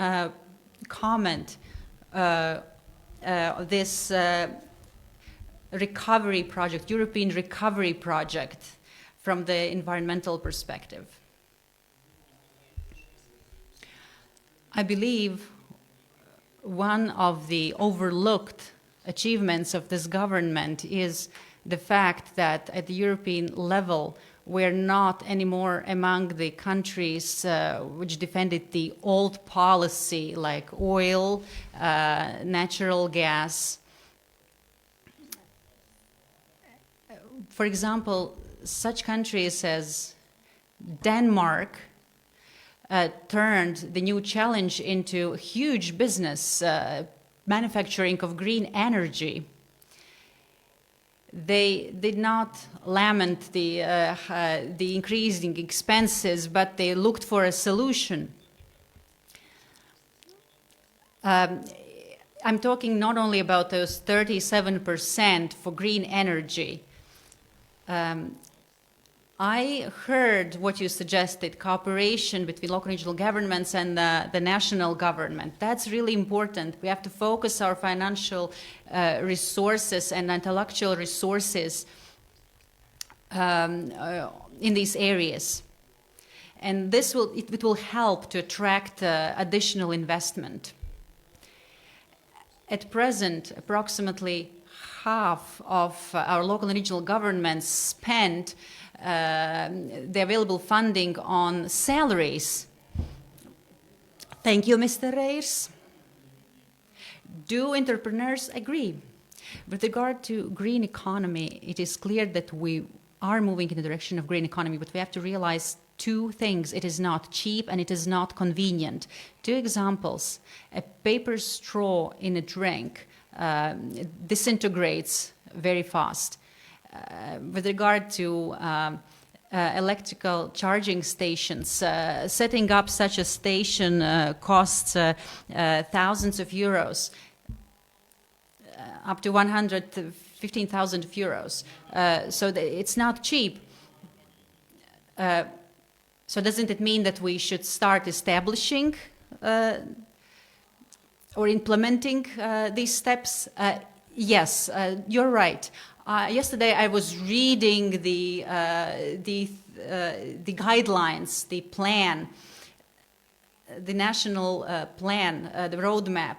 comment this recovery project, European recovery project, from the environmental perspective? I believe one of the overlooked achievements of this government is the fact that at the European level, we're not anymore among the countries which defended the old policy like oil, natural gas. For example, such countries as Denmark turned the new challenge into huge business, manufacturing of green energy. They did not lament the increasing expenses, but they looked for a solution. I'm talking not only about those 37% for green energy. I heard what you suggested, cooperation between local and regional governments and the national government. That's really important. We have to focus our financial resources and intellectual resources in these areas. And it will help to attract additional investment. At present, approximately half of our local and regional governments spend the available funding on salaries. Thank you, Mr. Reyes. Do entrepreneurs agree? With regard to green economy, it is clear that we are moving in the direction of green economy, but we have to realize two things. It is not cheap and it is not convenient. Two examples. A paper straw in a drink disintegrates very fast. With regard to electrical charging stations, setting up such a station costs thousands of euros, up to 115,000 euros. So it's not cheap. So doesn't it mean that we should start establishing or implementing these steps? Yes, you're right. Yesterday I was reading the guidelines, the plan, the national plan, the roadmap.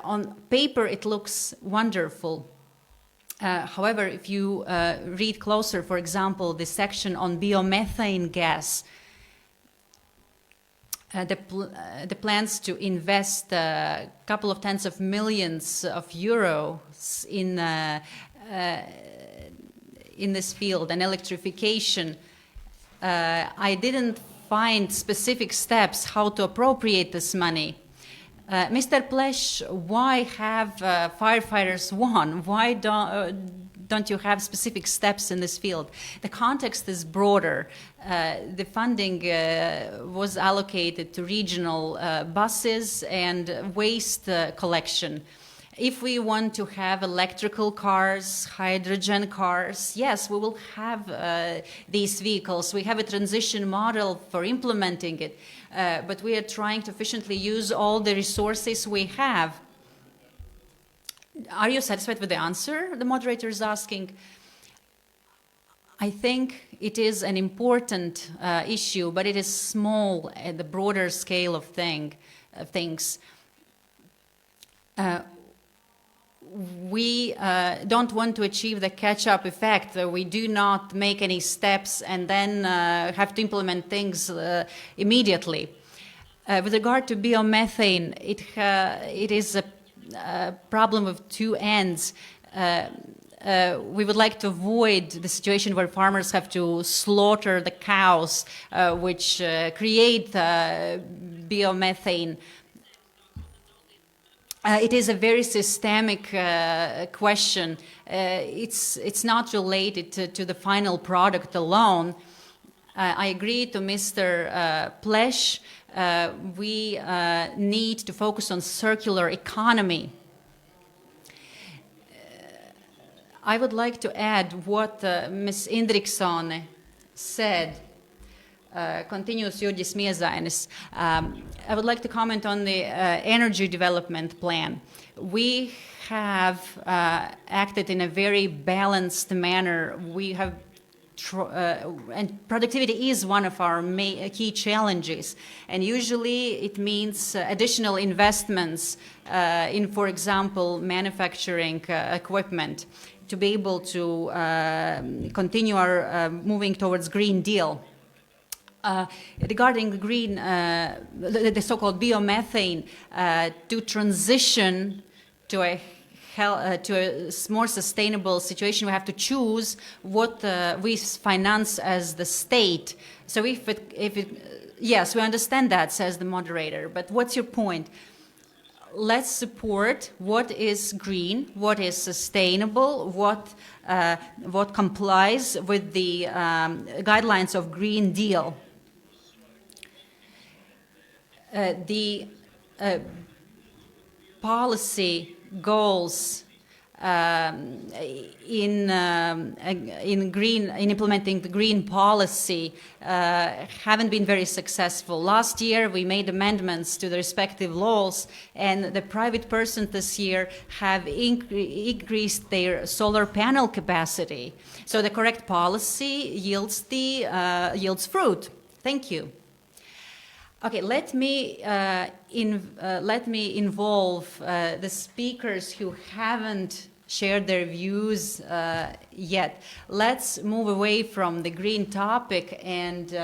On paper it looks wonderful. However, if you read closer, for example, the section on biomethane gas, the plans to invest a couple of tens of millions of euros in this field and electrification. I didn't find specific steps how to appropriate this money. Mr. Plesh, why have firefighters won? Why don't you have specific steps in this field? The context is broader. The funding was allocated to regional buses and waste collection. If we want to have electrical cars, hydrogen cars, yes, we will have these vehicles. We have a transition model for implementing it, but we are trying to efficiently use all the resources we have. Are you satisfied with the answer? The moderator is asking. I think it is an important issue, but it is small at the broader scale of things. We don't want to achieve the catch-up effect. We do not make any steps and then have to implement things immediately. With regard to biomethane, it is a problem of two ends. We would like to avoid the situation where farmers have to slaughter the cows, which create biomethane. It is a very systemic question. It's not related to the final product alone. I agree to Mr. Plesh. We need to focus on circular economy. I would like to add what Ms. Indriksone said. Continues Jurgis Miezainis. I would like to comment on the energy development plan. We have acted in a very balanced manner. We have and productivity is one of our key challenges, and usually it means additional investments in, for example, manufacturing equipment to be able to continue our moving towards Green Deal. Regarding the green, the so-called biomethane, to transition to a more sustainable situation, we have to choose what we finance as the state. So yes, we understand that, says the moderator, but what's your point? let's support what is green, what is sustainable, what complies with the guidelines of Green Deal. The policy goals in implementing the green policy haven't been very successful. Last year we made amendments to the respective laws, and the private persons this year have increased their solar panel capacity. So the correct policy yields fruit. Thank you. Okay, let me involve the speakers who haven't shared their views yet. Let's move away from the green topic and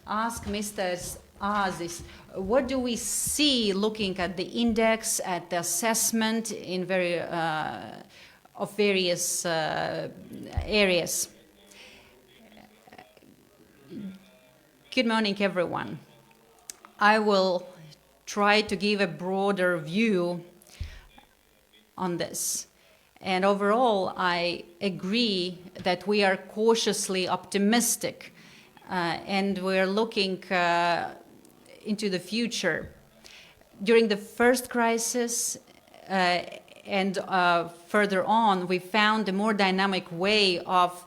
ask Mr. Azis, what do we see looking at the index, at the assessment in various areas? Good morning, everyone. I will try to give a broader view on this. And overall, I agree that we are cautiously optimistic and we're looking into the future. During the first crisis and further on, we found a more dynamic way of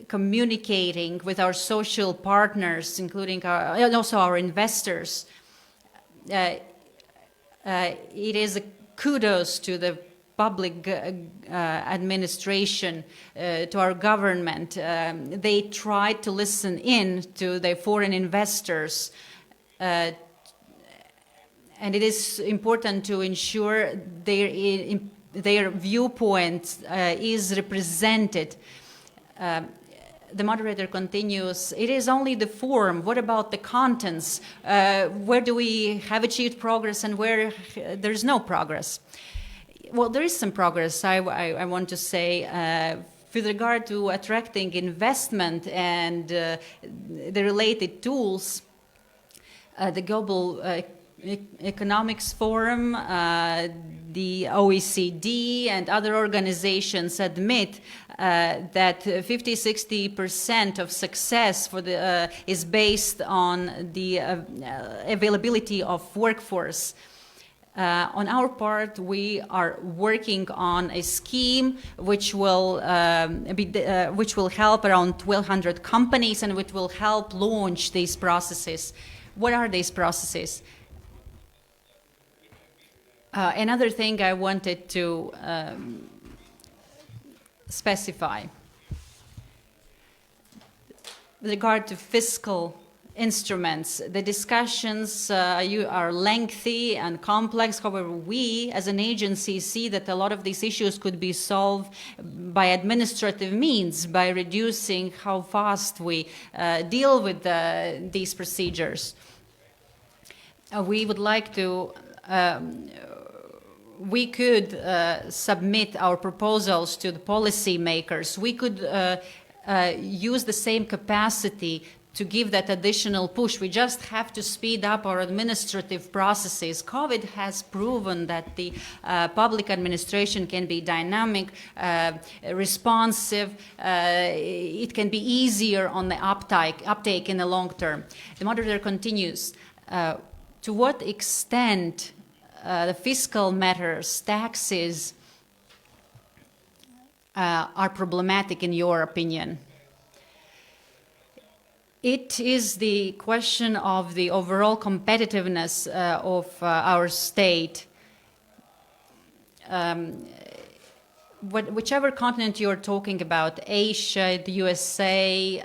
communicating with our social partners, including and also our investors. It is a kudos to the public administration, to our government. They tried to listen in to the foreign investors, and it is important to ensure their viewpoint is represented. The moderator continues, it is only the form. What about the contents? Where do we have achieved progress and where there's no progress? Well, there is some progress, I want to say, with regard to attracting investment and the related tools. The Global Economics Forum, the OECD and other organizations admit that 50–60% of success is based on the availability of workforce. On our part, we are working on a scheme which will help around 1,200 companies and which will help launch these processes. What are these processes? Another thing I wanted to specify with regard to fiscal instruments, the discussions are lengthy and complex. However, we as an agency see that a lot of these issues could be solved by administrative means, by reducing how fast we deal with these procedures. We would like to we could submit our proposals to the policymakers. We could use the same capacity to give that additional push. We just have to speed up our administrative processes. COVID has proven that the public administration can be dynamic, responsive. It can be easier on the uptake in the long term. The moderator continues. To what extent the fiscal matters, taxes, are problematic in your opinion? It is the question of the overall competitiveness of our state. Whichever continent you're talking about, Asia, the USA,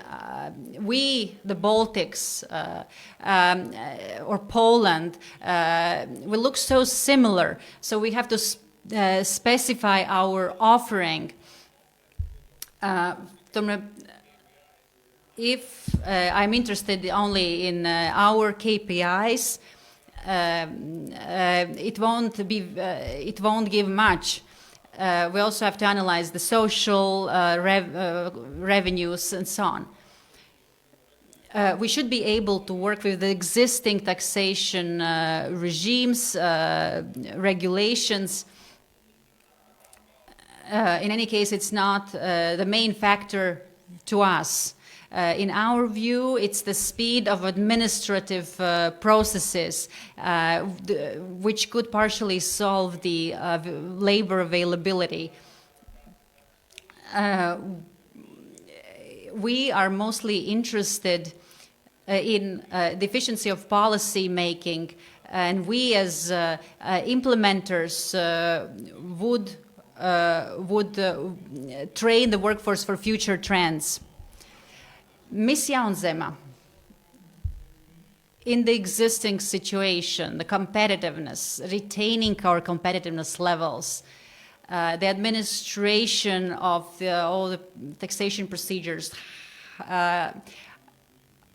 we, the Baltics, or Poland, we look so similar. So we have to specify our offering. If I'm interested only in our KPIs, it won't give much. We also have to analyze the social revenues and so on. We should be able to work with the existing taxation regimes, regulations. In any case, it's not the main factor to us. In our view, it's the speed of administrative processes, which could partially solve the labor availability. We are mostly interested in the efficiency of policy making, and we as implementers would train the workforce for future trends. Ms. Jaunzema, in the existing situation, the competitiveness, retaining our competitiveness levels, the administration of all the taxation procedures,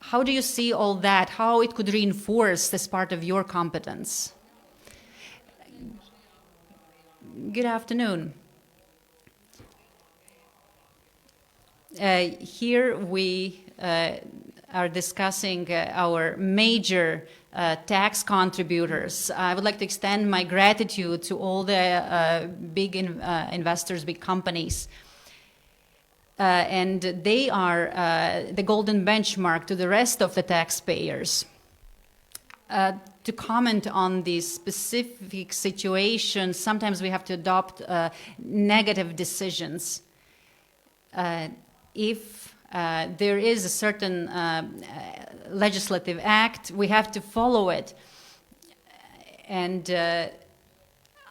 how do you see all that? How it could reinforce this part of your competence? Good afternoon. Here we are discussing our major tax contributors. I would like to extend my gratitude to all the big investors, big companies. And they are the golden benchmark to the rest of the taxpayers. To comment on these specific situations, sometimes we have to adopt negative decisions. If there is a certain legislative act, we have to follow it. And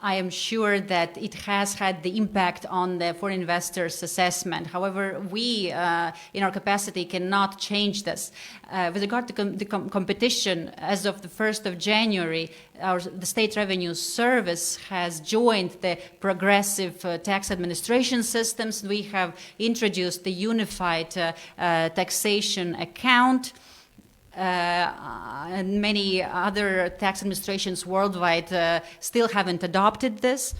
I am sure that it has had the impact on the foreign investors' assessment. However, we, in our capacity, cannot change this. With regard to the competition, as of the 1st of January, the State Revenue Service has joined the progressive tax administration systems. We have introduced the unified taxation account. And many other tax administrations worldwide still haven't adopted this.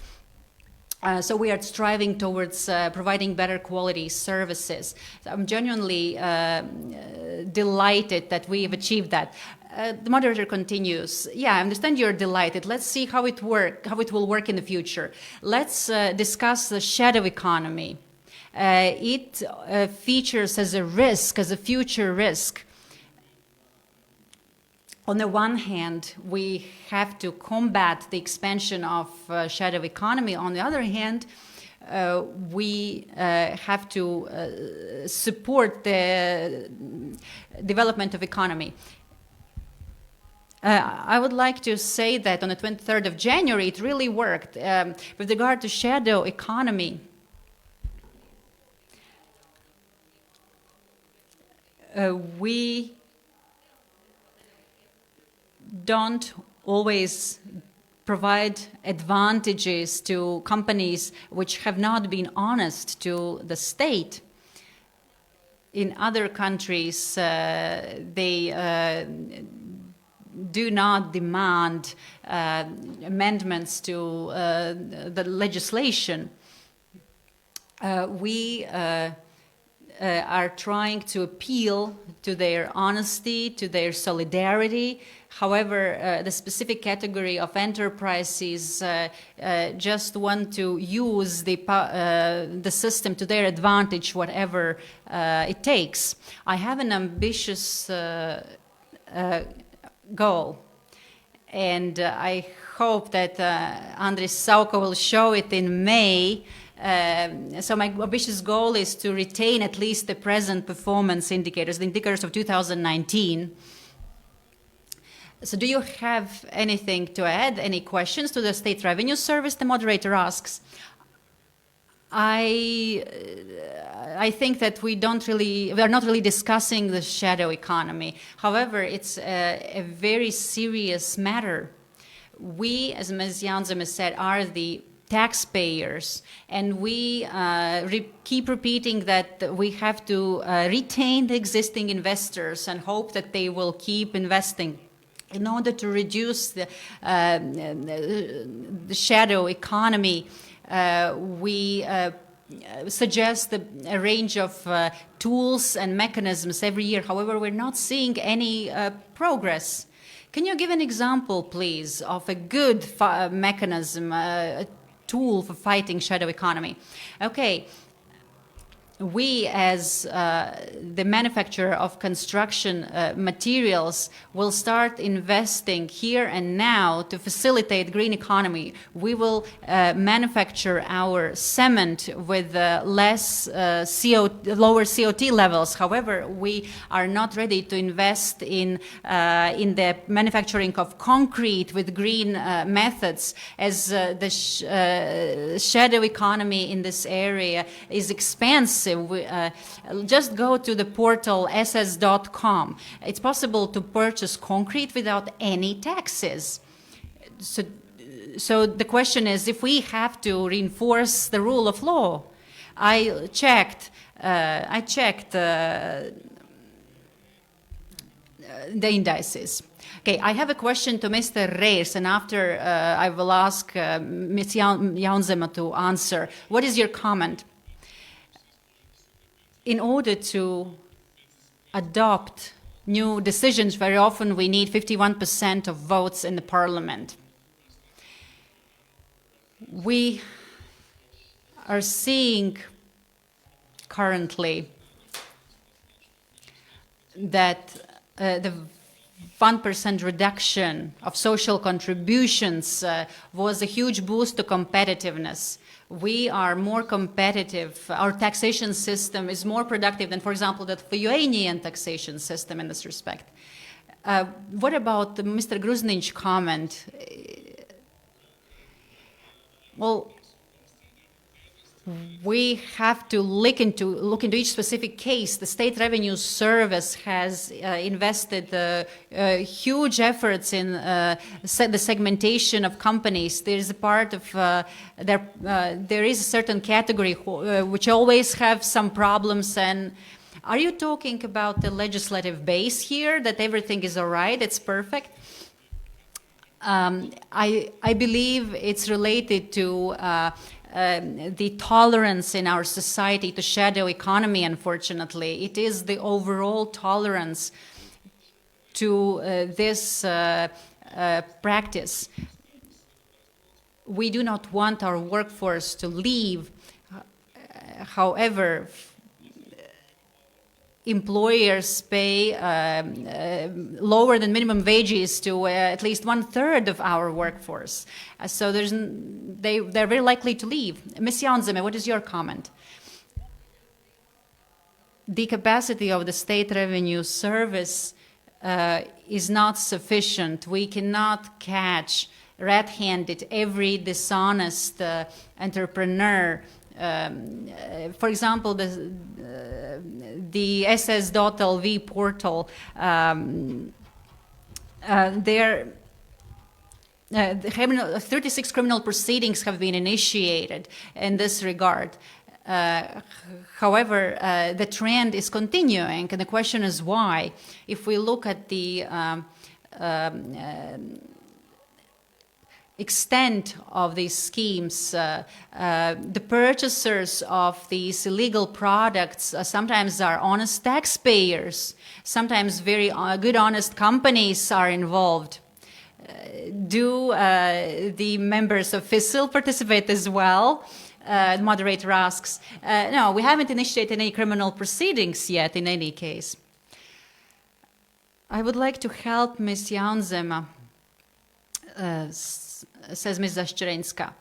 So we are striving towards providing better quality services. I'm genuinely delighted that we have achieved that. The moderator continues. Yeah, I understand you're delighted. Let's see how it will work in the future. Let's discuss the shadow economy. It features as a risk, as a future risk. On the one hand, we have to combat the expansion of shadow economy. On the other hand, we have to support the development of economy. I would like to say that on the 23rd of January, it really worked. With regard to shadow economy, we don't always provide advantages to companies which have not been honest to the state. In other countries, they do not demand amendments to the legislation. We are trying to appeal to their honesty, to their solidarity. However, the specific category of enterprises just want to use the system to their advantage, whatever it takes. I have an ambitious goal, and I hope that Andris Sauko will show it in May. So my ambitious goal is to retain at least the present performance indicators, the indicators of 2019. So do you have anything to add? Any questions to the State Revenue Service? The moderator asks. I think that we are not really discussing the shadow economy. However, it's a very serious matter. We, as Ms. Jaunzema said, are the taxpayers, and we keep repeating that we have to retain the existing investors and hope that they will keep investing. In order to reduce the shadow economy, we suggest a range of tools and mechanisms every year. However, we're not seeing any progress. Can you give an example, please, of a good mechanism, a tool for fighting shadow economy? Okay. We, as the manufacturer of construction materials, will start investing here and now to facilitate green economy. We will manufacture our cement with lower CO2 levels. However, we are not ready to invest in the manufacturing of concrete with green methods, as the shadow economy in this area is expansive. Just go to the portal ss.com. It's possible to purchase concrete without any taxes. So the question is, if we have to reinforce the rule of law, I checked the indices. Okay, I have a question to Mr. Reis, and after I will ask Ms. Jaunzema to answer. What is your comment? In order to adopt new decisions, very often we need 51% of votes in the parliament. We are seeing currently that the 1% reduction of social contributions was a huge boost to competitiveness. We are more competitive. Our taxation system is more productive than, for example, the Lithuanian taxation system in this respect. What about Mr. Gruznich's comment? Well, we have to look into each specific case. The State Revenue Service has invested huge efforts in the segmentation of companies. There is a part of there is a certain category which always have some problems. And are you talking about the legislative base here, that everything is all right, it's perfect? I believe it's related to the tolerance in our society to shadow economy, unfortunately. It is the overall tolerance to this practice. We do not want our workforce to leave. However, employers pay lower than minimum wages to at least 1/3 of our workforce. So they're very likely to leave. Ms. Jaunzeme, what is your comment? The capacity of the State Revenue Service is not sufficient. We cannot catch red-handed every dishonest entrepreneur. For example, the ss.lv portal, there 36 criminal proceedings have been initiated in this regard. However, the trend is continuing, and the question is why. If we look at the extent of these schemes, the purchasers of these illegal products sometimes are honest taxpayers. Sometimes very good, honest companies are involved. Do the members of FICIL participate as well? The moderator asks. No, we haven't initiated any criminal proceedings yet in any case. I would like to help Ms. Jaunzema, says Ms. Zashcherenska.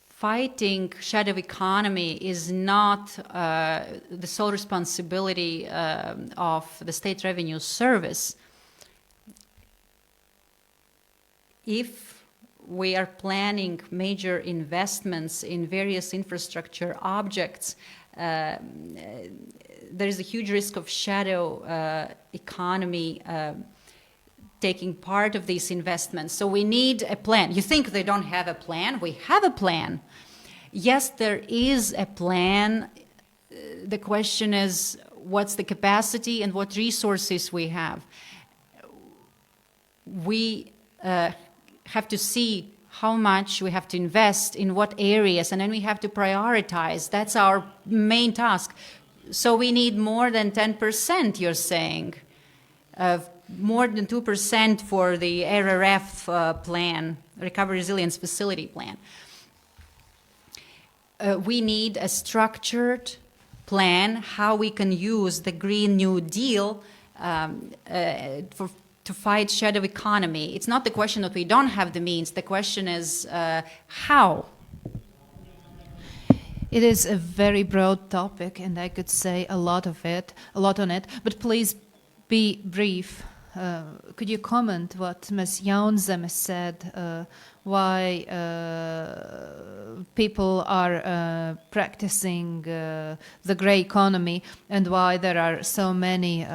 Fighting shadow economy is not the sole responsibility of the State Revenue Service. If we are planning major investments in various infrastructure objects, there is a huge risk of shadow economy taking part of these investments. So we need a plan. You think they don't have a plan? We have a plan. Yes, there is a plan. The question is, what's the capacity and what resources we have? We have to see how much we have to invest in what areas, and then we have to prioritize. That's our main task. So we need more than 10%, you're saying, more than 2% for the RRF plan, Recovery Resilience Facility plan. We need a structured plan how we can use the Green New Deal to fight shadow economy. It's not the question that we don't have the means. The question is how. It is a very broad topic, and I could say a lot on it. But please be brief. Could you comment what Ms. Jaunzeme said? Why people are practicing the grey economy, and why there are so many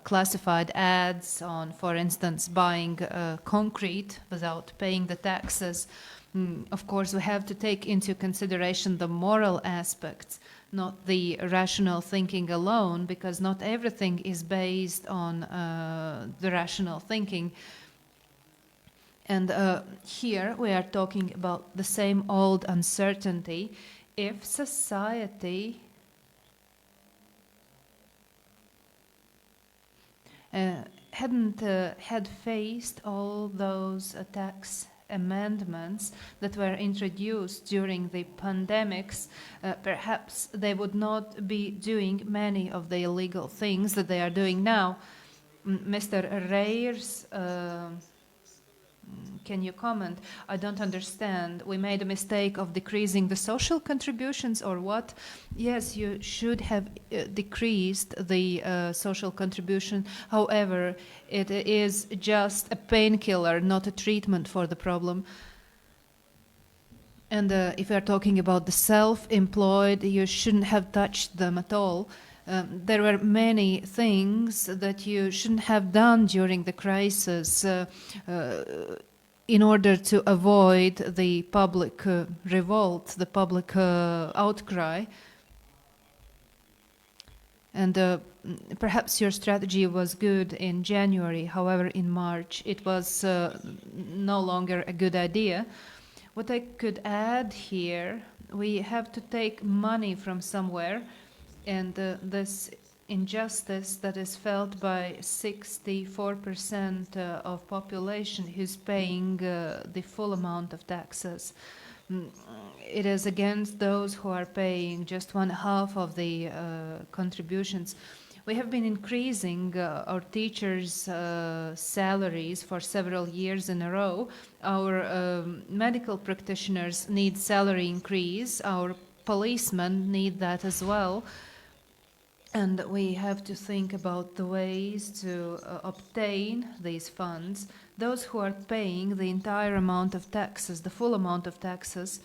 classified ads on, for instance, buying concrete without paying the taxes. Of course, we have to take into consideration the moral aspects, not the rational thinking alone, because not everything is based on the rational thinking. And here we are talking about the same old uncertainty. If society hadn't had faced all those tax amendments that were introduced during the pandemics, perhaps they would not be doing many of the illegal things that they are doing now. Mr. Reyers, can you comment? I don't understand. We made a mistake of decreasing the social contributions or what? Yes, you should have decreased the social contribution. However, it is just a painkiller, not a treatment for the problem. And if we are talking about the self-employed, you shouldn't have touched them at all. There were many things that you shouldn't have done during the crisis in order to avoid the public revolt, the public outcry. And perhaps your strategy was good in January, however, in March it was no longer a good idea. What I could add here, we have to take money from somewhere, and this injustice that is felt by 64% of population who's paying the full amount of taxes. It is against those who are paying just 1/2 of the contributions. We have been increasing our teachers' salaries for several years in a row. Our medical practitioners need salary increase. Our policemen need that as well. And we have to think about the ways to obtain these funds. Those who are paying the entire amount of taxes, the full amount of taxes,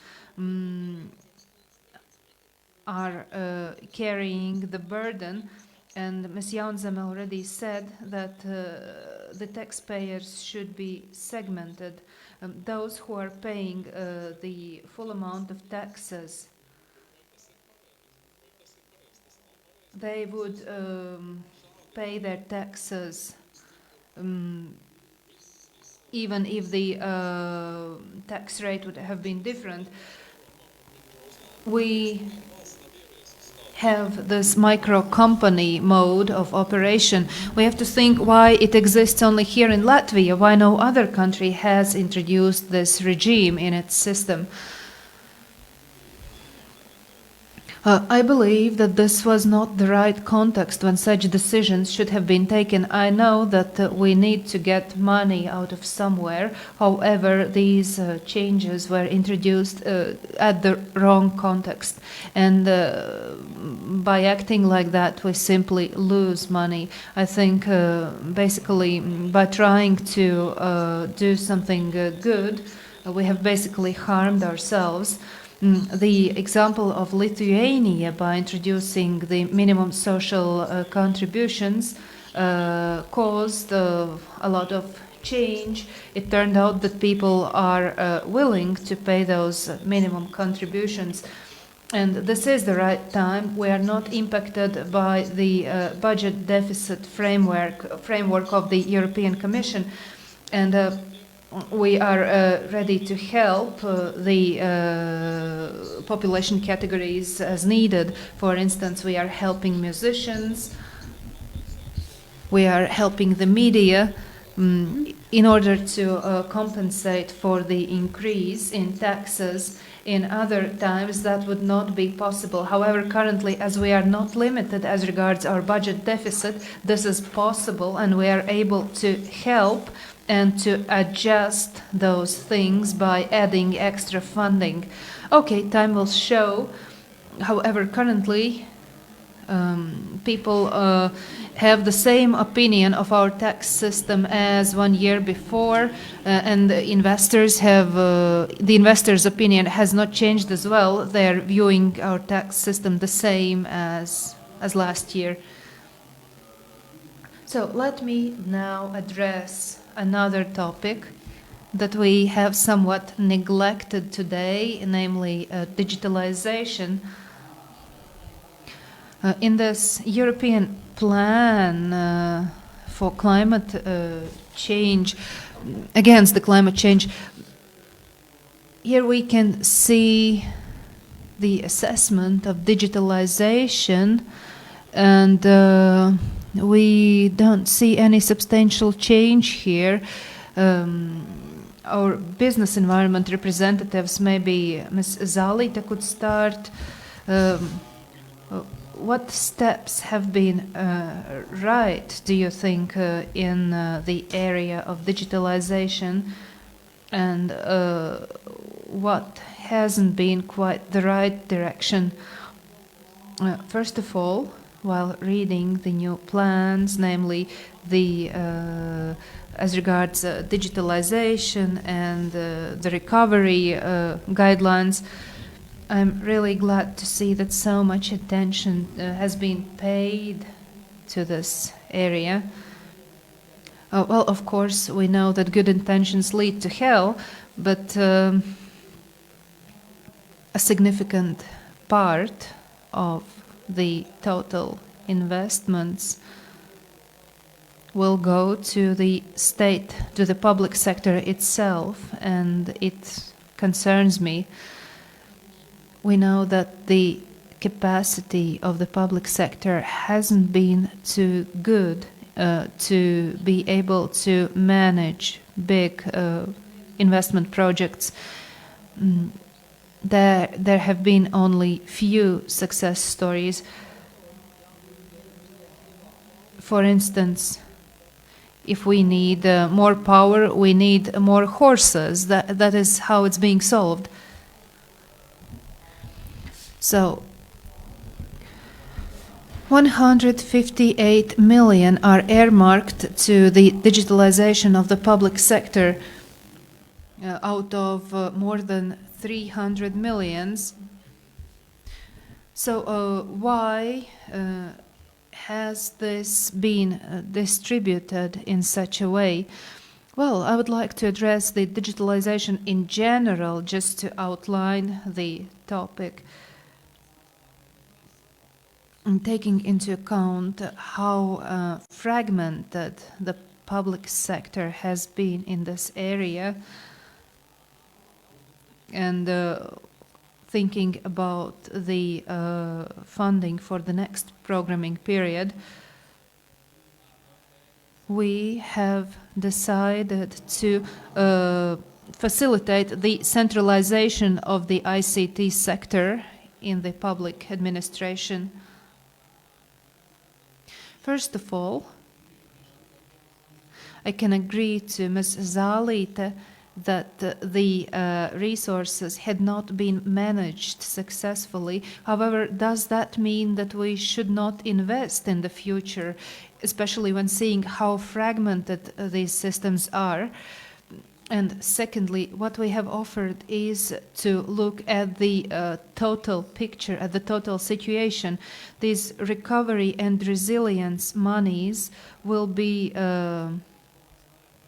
are carrying the burden. And Ms. Jaunzeme already said that the taxpayers should be segmented. Those who are paying the full amount of taxes, they would pay their taxes even if the tax rate would have been different. We have this micro company mode of operation. We have to think why it exists only here in Latvia, why no other country has introduced this regime in its system. I believe that this was not the right context when such decisions should have been taken. I know that we need to get money out of somewhere. However, these changes were introduced at the wrong context. And by acting like that, we simply lose money. I think basically by trying to do something good, we have basically harmed ourselves. The example of Lithuania, by introducing the minimum social contributions, caused a lot of change. It turned out that people are willing to pay those minimum contributions. And this is the right time. We are not impacted by the budget deficit framework of the European Commission. And we are ready to help the population categories as needed. For instance, we are helping musicians, we are helping the media in order to compensate for the increase in taxes. In other times, that would not be possible. However, currently, as we are not limited as regards our budget deficit, this is possible, and we are able to help and to adjust those things by adding extra funding. Okay, time will show. However, currently, people have the same opinion of our tax system as 1 year before, and the investors' opinion has not changed as well. They're viewing our tax system the same as last year. So let me now address another topic that we have somewhat neglected today, namely digitalization. In this European plan for climate change, against the climate change, here we can see the assessment of digitalization, and we don't see any substantial change here. Our business environment representatives, maybe Ms. Zalita could start. What steps have been right, do you think, in the area of digitalization, and what hasn't been quite the right direction? First of all, while reading the new plans, namely the as regards digitalization and the recovery guidelines, I'm really glad to see that so much attention has been paid to this area. Well, of course, we know that good intentions lead to hell, but a significant part of the total investments will go to the state, to the public sector itself, and it concerns me. We know that the capacity of the public sector hasn't been too good to be able to manage big investment projects. There have been only few success stories. For instance, if we need more power, we need more horses. That is how it's being solved. So 158 million are earmarked to the digitalization of the public sector out of more than 300 millions. So why has this been distributed in such a way? Well, I would like to address the digitalization in general, just to outline the topic, taking into account how fragmented the public sector has been in this area, and thinking about the funding for the next programming period, we have decided to facilitate the centralization of the ICT sector in the public administration. First of all, I can agree to Ms. Zalita that the resources had not been managed successfully. However, does that mean that we should not invest in the future, especially when seeing how fragmented these systems are? And secondly, what we have offered is to look at the total picture, at the total situation. These recovery and resilience monies will be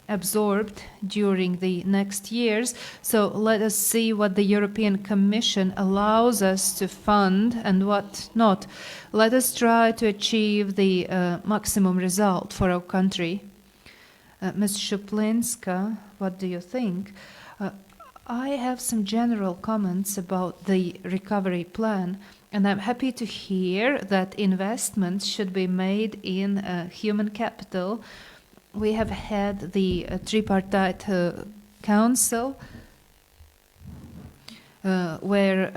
absorbed during the next years. So let us see what the European Commission allows us to fund and what not. Let us try to achieve the maximum result for our country. Ms. Shuplinska, what do you think? I have some general comments about the recovery plan, and I'm happy to hear that investments should be made in human capital. We have had the tripartite council where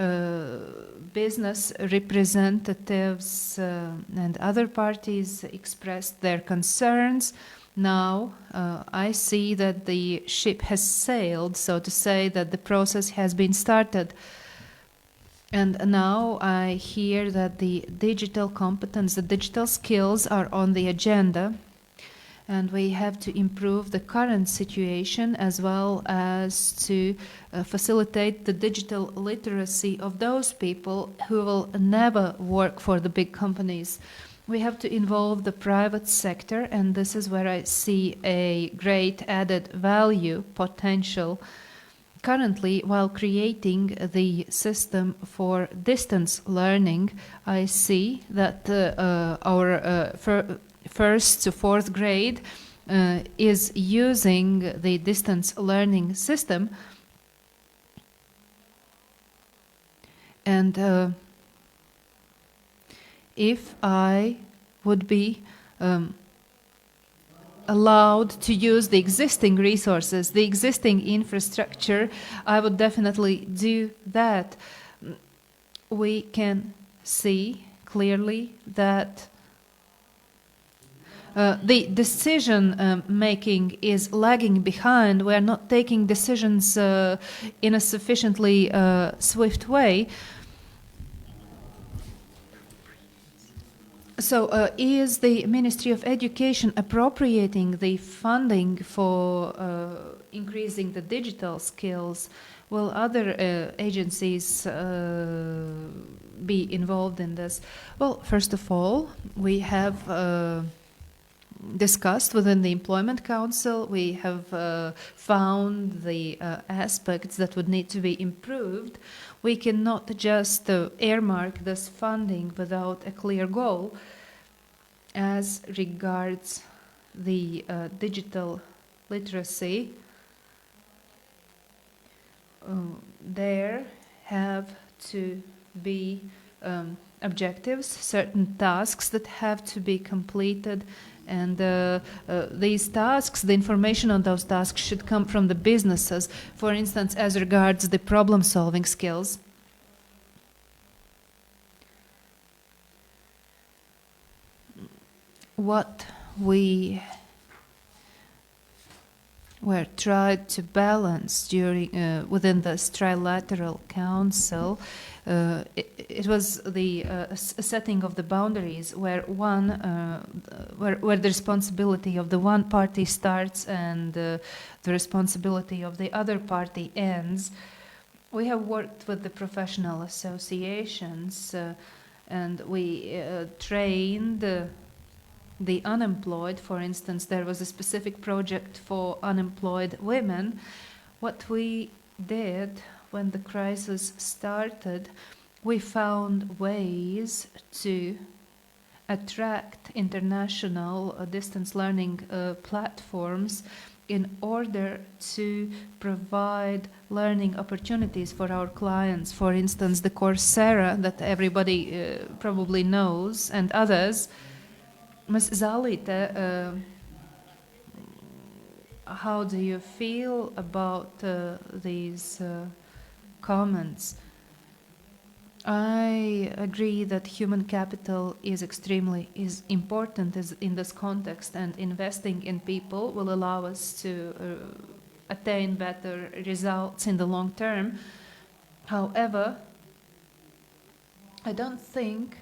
business representatives and other parties expressed their concerns. Now I see that the ship has sailed, so to say, that the process has been started. And now I hear that the digital competence, the digital skills are on the agenda. And we have to improve the current situation as well as to facilitate the digital literacy of those people who will never work for the big companies. We have to involve the private sector, and this is where I see a great added value potential. Currently, while creating the system for distance learning, I see that our first to fourth grade is using the distance learning system, and if I would be allowed to use the existing resources, the existing infrastructure, I would definitely do that. We can see clearly that the decision making is lagging behind. We are not taking decisions in a sufficiently swift way. So is the Ministry of Education appropriating the funding for increasing the digital skills? Will other agencies be involved in this? Well, first of all, we have discussed within the Employment Council. We have found the aspects that would need to be improved. We cannot just earmark this funding without a clear goal. As regards the digital literacy, there have to be objectives, certain tasks that have to be completed, and these tasks, the information on those tasks should come from the businesses. For instance, as regards the problem-solving skills. What we were tried to balance during within this trilateral council, it was the setting of the boundaries where where the responsibility of the one party starts and the responsibility of the other party ends. We have worked with the professional associations and we trained the unemployed. For instance, there was a specific project for unemployed women. What we did when the crisis started, we found ways to attract international distance learning platforms in order to provide learning opportunities for our clients. For instance, the Coursera that everybody probably knows, and others. Ms. Zalite, how do you feel about these comments? I agree that human capital is extremely important in this context, and investing in people will allow us to attain better results in the long term. However, I don't think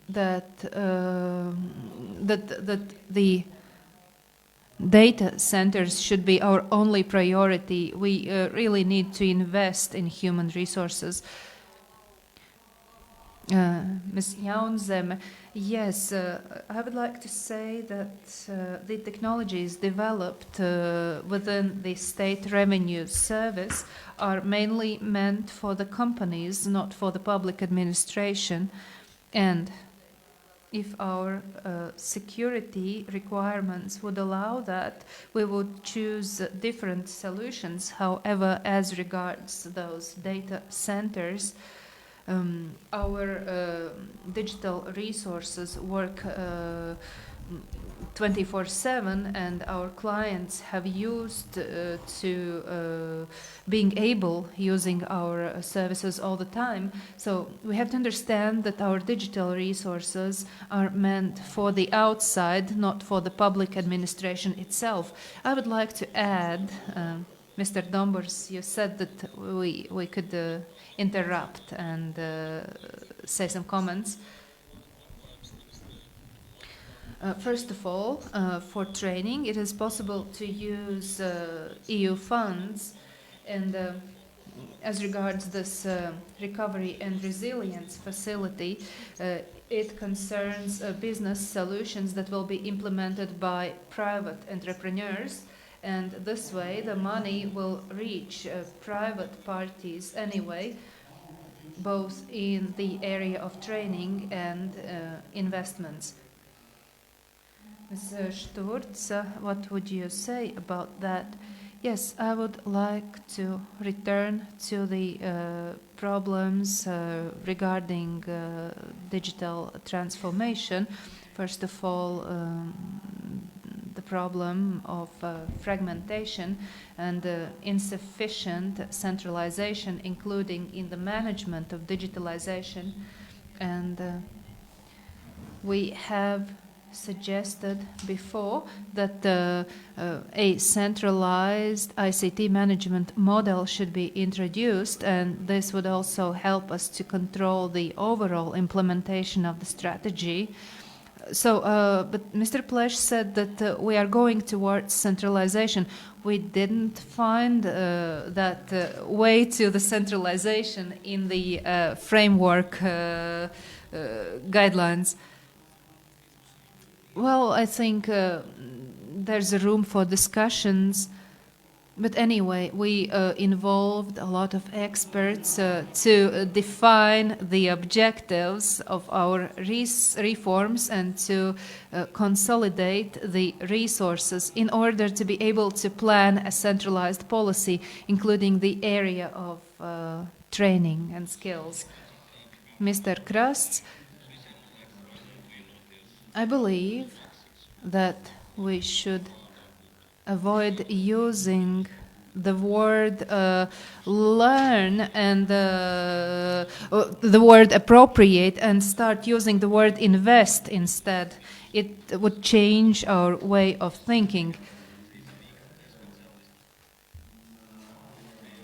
that the data centers should be our only priority. We really need to invest in human resources. Ms. Jaunzeme, yes, I would like to say that the technologies developed within the state revenue service are mainly meant for the companies, not for the public administration. And if our security requirements would allow that, we would choose different solutions. However, as regards those data centers, our digital resources work 24/7, and our clients have used to being able using our services all the time. So we have to understand that our digital resources are meant for the outside, not for the public administration itself. I would like to add, Mr. Dombers, you said that we could interrupt and say some comments. First of all, for training, it is possible to use EU funds, and as regards this recovery and resilience facility, it concerns business solutions that will be implemented by private entrepreneurs, and this way the money will reach private parties anyway, both in the area of training and investments. Ms. Sturz, what would you say about that? Yes, I would like to return to the problems regarding digital transformation. First of all, the problem of fragmentation and insufficient centralization, including in the management of digitalization. And we have suggested before that a centralized ICT management model should be introduced, and this would also help us to control the overall implementation of the strategy. So, but Mr. Plesh said that we are going towards centralization. We didn't find that way to the centralization in the framework guidelines. Well, I think there's a room for discussions. But anyway, we involved a lot of experts to define the objectives of our reforms and to consolidate the resources in order to be able to plan a centralized policy, including the area of training and skills. Mr. Krasts, I believe that we should avoid using the word learn and the word appropriate and start using the word invest instead. It would change our way of thinking.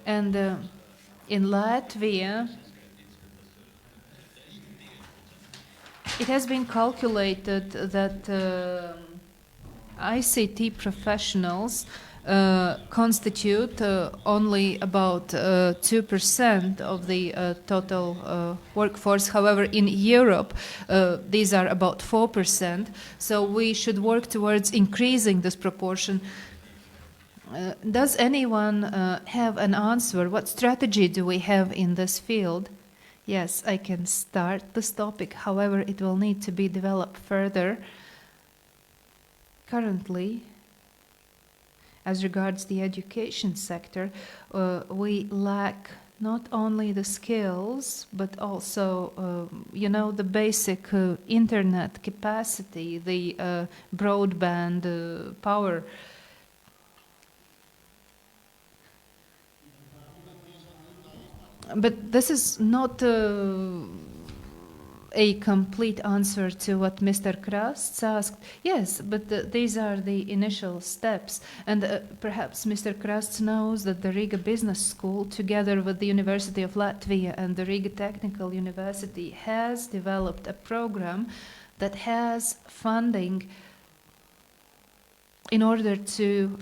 And in Latvia, it has been calculated that ICT professionals constitute only about 2% of the total workforce. However, in Europe, these are about 4%. So we should work towards increasing this proportion. Does anyone have an answer? What strategy do we have in this field? Yes, I can start this topic. However, it will need to be developed further. Currently, as regards the education sector, we lack not only the skills, but also, the basic internet capacity, the broadband power. But this is not a complete answer to what Mr. Krasts asked. Yes, but these are the initial steps. And perhaps Mr. Krasts knows that the Riga Business School, together with the University of Latvia and the Riga Technical University, has developed a program that has funding in order to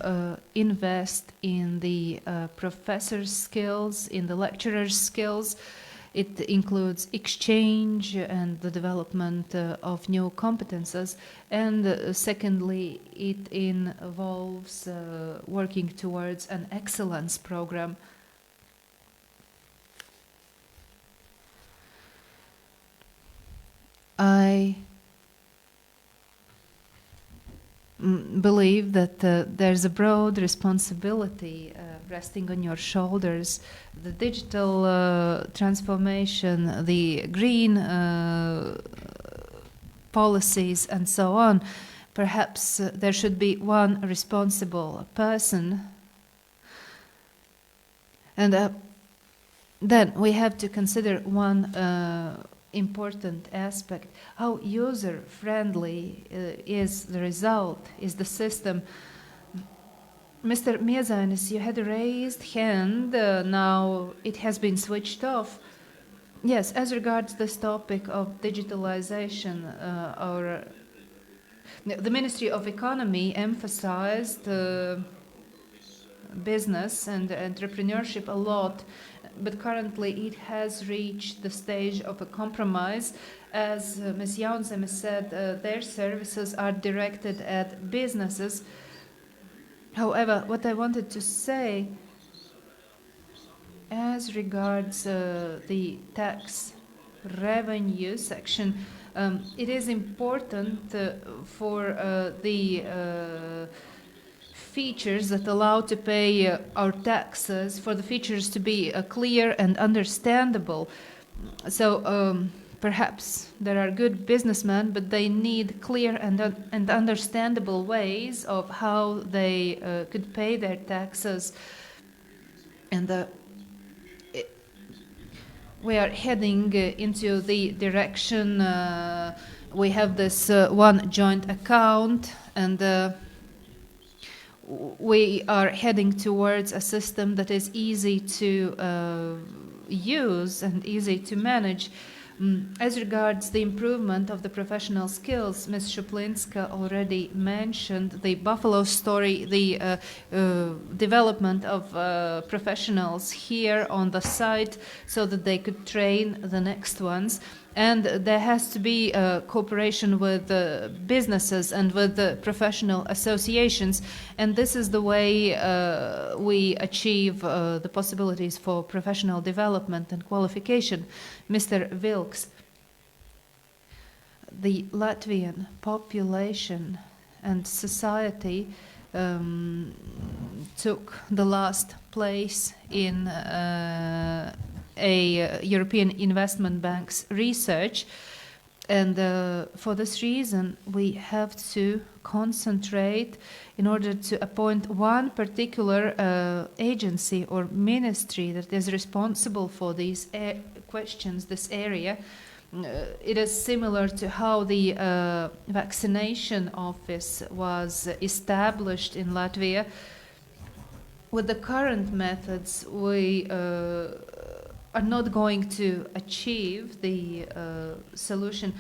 invest in the professor's skills, in the lecturer's skills. It includes exchange and the development of new competences. And secondly, it involves working towards an excellence program. I believe that there's a broad responsibility resting on your shoulders. The digital transformation, the green policies, and so on. Perhaps there should be one responsible person. And then we have to consider one important aspect. How user-friendly is the result, is the system? Mr. Miezainis, you had a raised hand. Now it has been switched off. Yes, as regards this topic of digitalization, the Ministry of Economy emphasized business and entrepreneurship a lot, but currently it has reached the stage of a compromise. As Ms. Jaunzeme said, their services are directed at businesses. However, what I wanted to say, as regards the tax revenue section, it is important for the features that allow to pay our taxes, for the features to be clear and understandable. So perhaps there are good businessmen, but they need clear and understandable ways of how they could pay their taxes. And we are heading into the direction, we have this one joint account, and we are heading towards a system that is easy to use and easy to manage. As regards the improvement of the professional skills, Ms. Shuplinska already mentioned the Buffalo story, the development of professionals here on the site so that they could train the next ones. And there has to be cooperation with businesses and with the professional associations. And this is the way we achieve the possibilities for professional development and qualification. Mr. Vilks, the Latvian population and society took the last place in a European Investment Bank's research, and for this reason we have to concentrate in order to appoint one particular agency or ministry that is responsible for these questions, this area. It is similar to how the vaccination office was established in Latvia. With the current methods, we are not going to achieve the solution.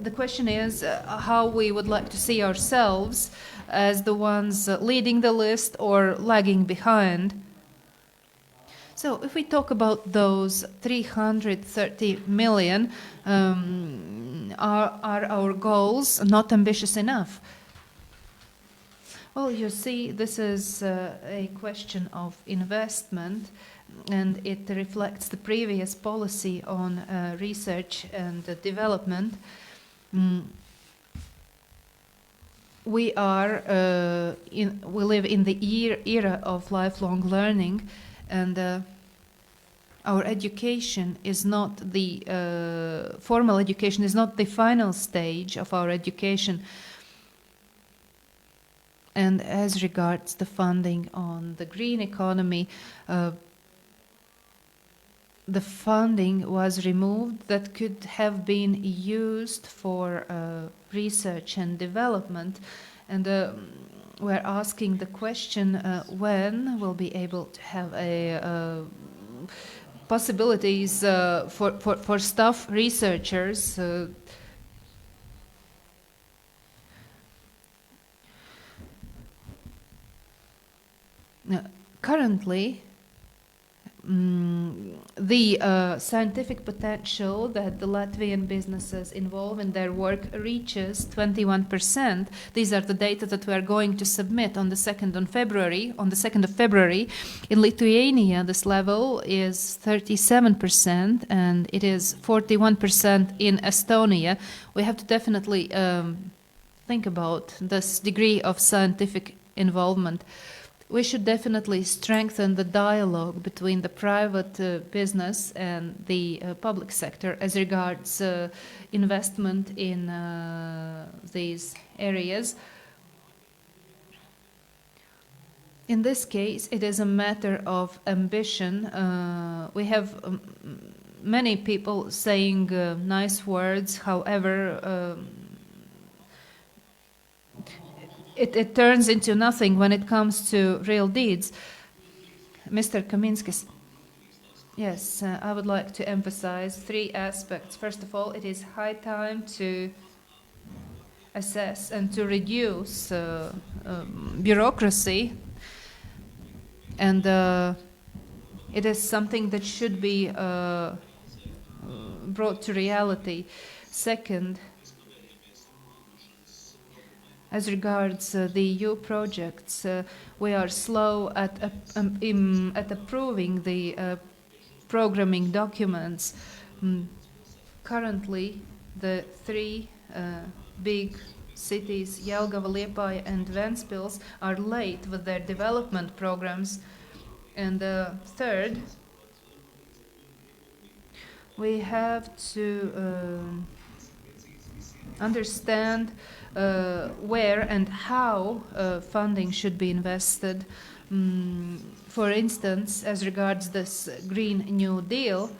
The question is how we would like to see ourselves, as the ones leading the list or lagging behind. So if we talk about those 330 million, are our goals not ambitious enough? Well, you see, this is a question of investment, and it reflects the previous policy on research and development. We live in the era of lifelong learning, and our education is not the formal education is not the final stage of our education. And as regards the funding on the green economy, the funding was removed that could have been used for research and development. And we're asking the question when we'll be able to have a possibilities for staff researchers. Currently, the scientific potential that the Latvian businesses involve in their work reaches 21%. These are the data that we are going to submit on the 2nd of February. On the 2nd of February, in Lithuania, this level is 37%, and it is 41% in Estonia. We have to definitely think about this degree of scientific involvement. We should definitely strengthen the dialogue between the private business and the public sector as regards investment in these areas. In this case, it is a matter of ambition. We have many people saying nice words, however, it turns into nothing when it comes to real deeds. Mr. Kaminskis, yes, I would like to emphasize 3 aspects. First of all, it is high time to assess and to reduce bureaucracy, and it is something that should be brought to reality. Second, as regards the EU projects, we are slow at approving the programming documents. Currently, the 3 big cities, Jelgava, Liepāja and Ventspils, are late with their development programs. And third, we have to understand where and how funding should be invested. For instance, as regards this Green New Deal,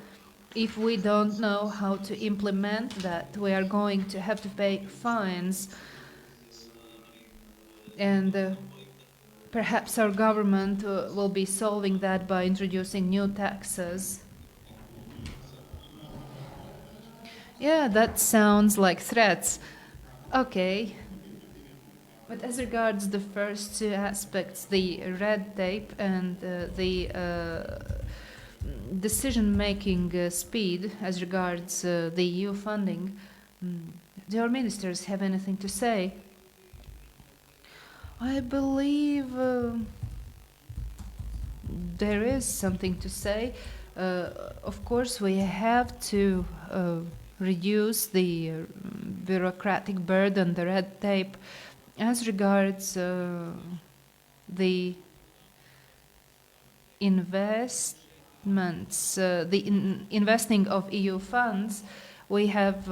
if we don't know how to implement that, we are going to have to pay fines. And perhaps our government will be solving that by introducing new taxes. Yeah, that sounds like threats. Okay. But as regards the first 2 aspects, the red tape and the decision-making speed as regards the EU funding, do our ministers have anything to say? I believe there is something to say. Of course, we have to reduce the bureaucratic burden, the red tape. As regards the investments, investing of EU funds, we have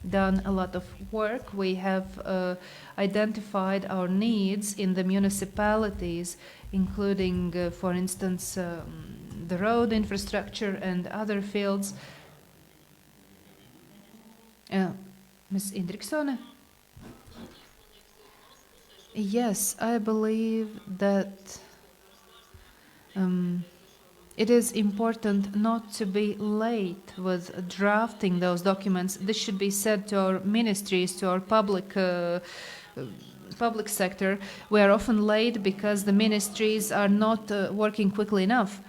done a lot of work. We have identified our needs in the municipalities, including, for instance, the road infrastructure and other fields. Ms. Indriksone? Yes, I believe that it is important not to be late with drafting those documents. This should be said to our ministries, to our public sector. We are often late because the ministries are not working quickly enough.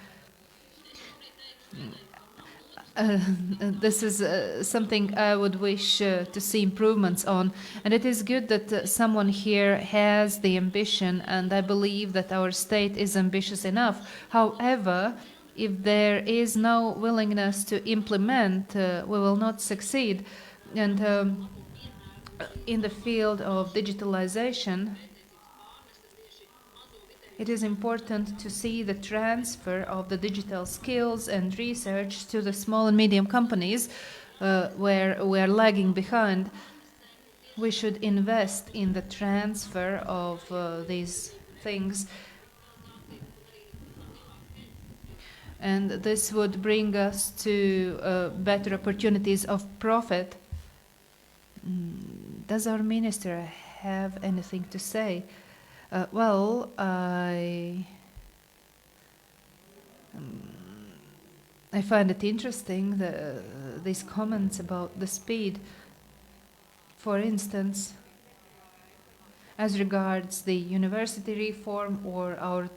This is something I would wish to see improvements on. And it is good that someone here has the ambition, and I believe that our state is ambitious enough. However, if there is no willingness to implement, we will not succeed. And in the field of digitalization, it is important to see the transfer of the digital skills and research to the small and medium companies where we are lagging behind. We should invest in the transfer of these things. And this would bring us to better opportunities of profit. Does our minister have anything to say? Well, I find it interesting, these comments about the speed. For instance, as regards the university reform or our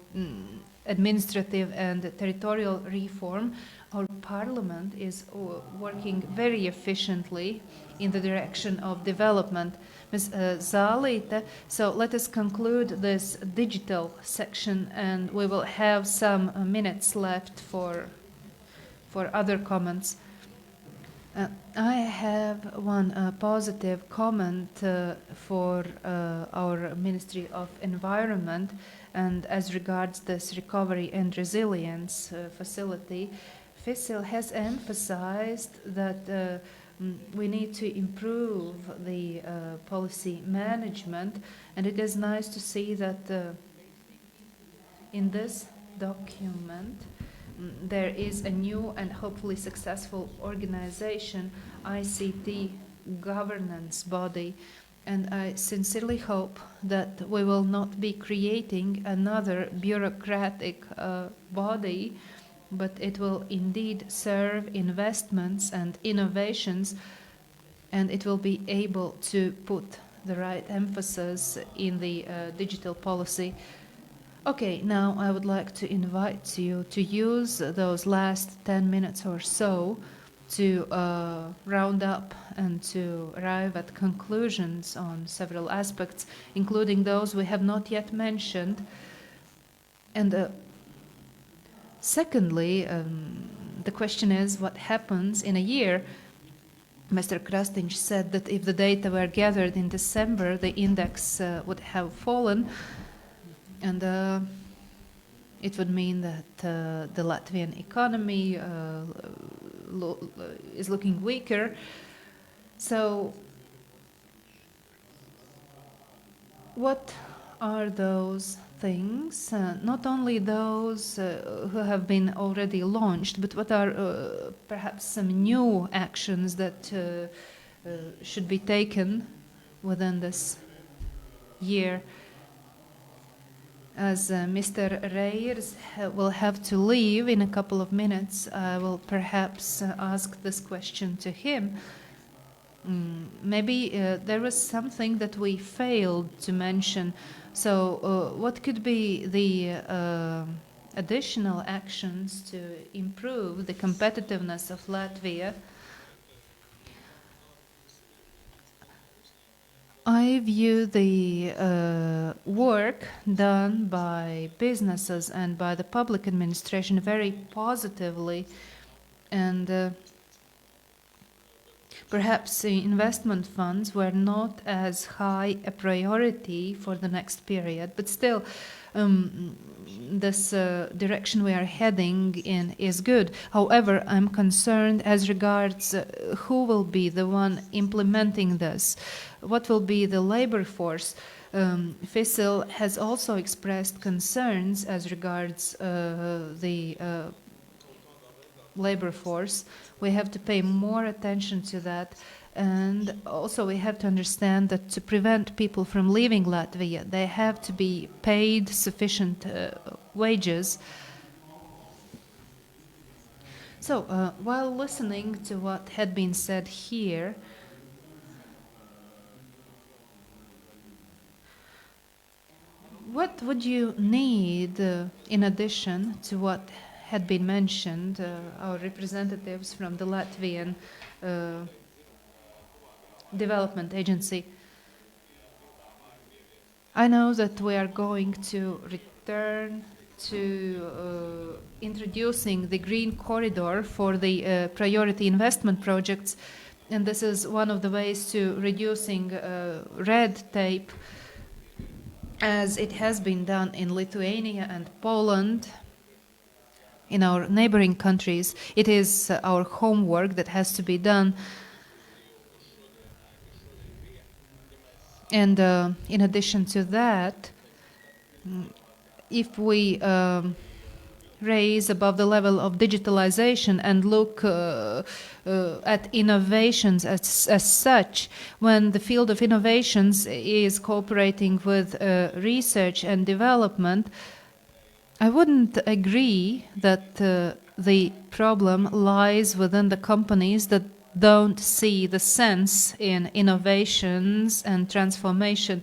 administrative and territorial reform, our parliament is working very efficiently in the direction of development. Ms. Zālīte, so let us conclude this digital section, and we will have some minutes left for other comments. I have one positive comment for our Ministry of Environment, and as regards this recovery and resilience facility, FICIL has emphasized that we need to improve the policy management, and it is nice to see that in this document there is a new and hopefully successful organization, ICT governance body, and I sincerely hope that we will not be creating another bureaucratic body, but it will indeed serve investments and innovations, and it will be able to put the right emphasis in the digital policy. Okay, now I would like to invite you to use those last 10 minutes or so to round up and to arrive at conclusions on several aspects, including those we have not yet mentioned. And secondly, the question is what happens in a year. Mr. Krastinj said that if the data were gathered in December, the index would have fallen. And it would mean that the Latvian economy is looking weaker. So what are those things? Not only those who have been already launched, but what are perhaps some new actions that should be taken within this year? As Mr. Reyers will have to leave in a couple of minutes, I will perhaps ask this question to him. Maybe there was something that we failed to mention. So what could be the additional actions to improve the competitiveness of Latvia? I view the work done by businesses and by the public administration very positively, and perhaps the investment funds were not as high a priority for the next period, but still this direction we are heading in is good. However, I'm concerned as regards who will be the one implementing this. What will be the labor force? FICIL has also expressed concerns as regards the labor force. We have to pay more attention to that. And also we have to understand that to prevent people from leaving Latvia, they have to be paid sufficient wages. So while listening to what had been said here, what would you need in addition to what had been mentioned, our representatives from the Latvian Development Agency? I know that we are going to return to introducing the green corridor for the priority investment projects, and this is one of the ways to reducing red tape, as it has been done in Lithuania and Poland, in our neighboring countries. It is our homework that has to be done. And in addition to that, if we raise above the level of digitalization and look at innovations as such, when the field of innovations is cooperating with research and development, I wouldn't agree that the problem lies within the companies that don't see the sense in innovations and transformation.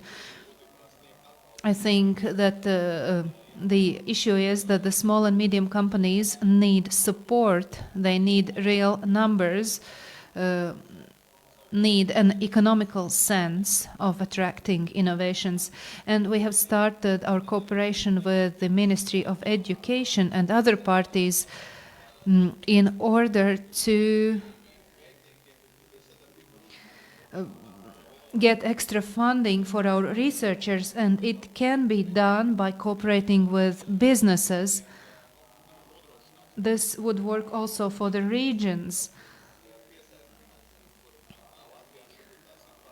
I think that the issue is that the small and medium companies need support. They need real numbers, need an economical sense of attracting innovations. And we have started our cooperation with the Ministry of Education and other parties in order to get extra funding for our researchers, and it can be done by cooperating with businesses. This would work also for the regions.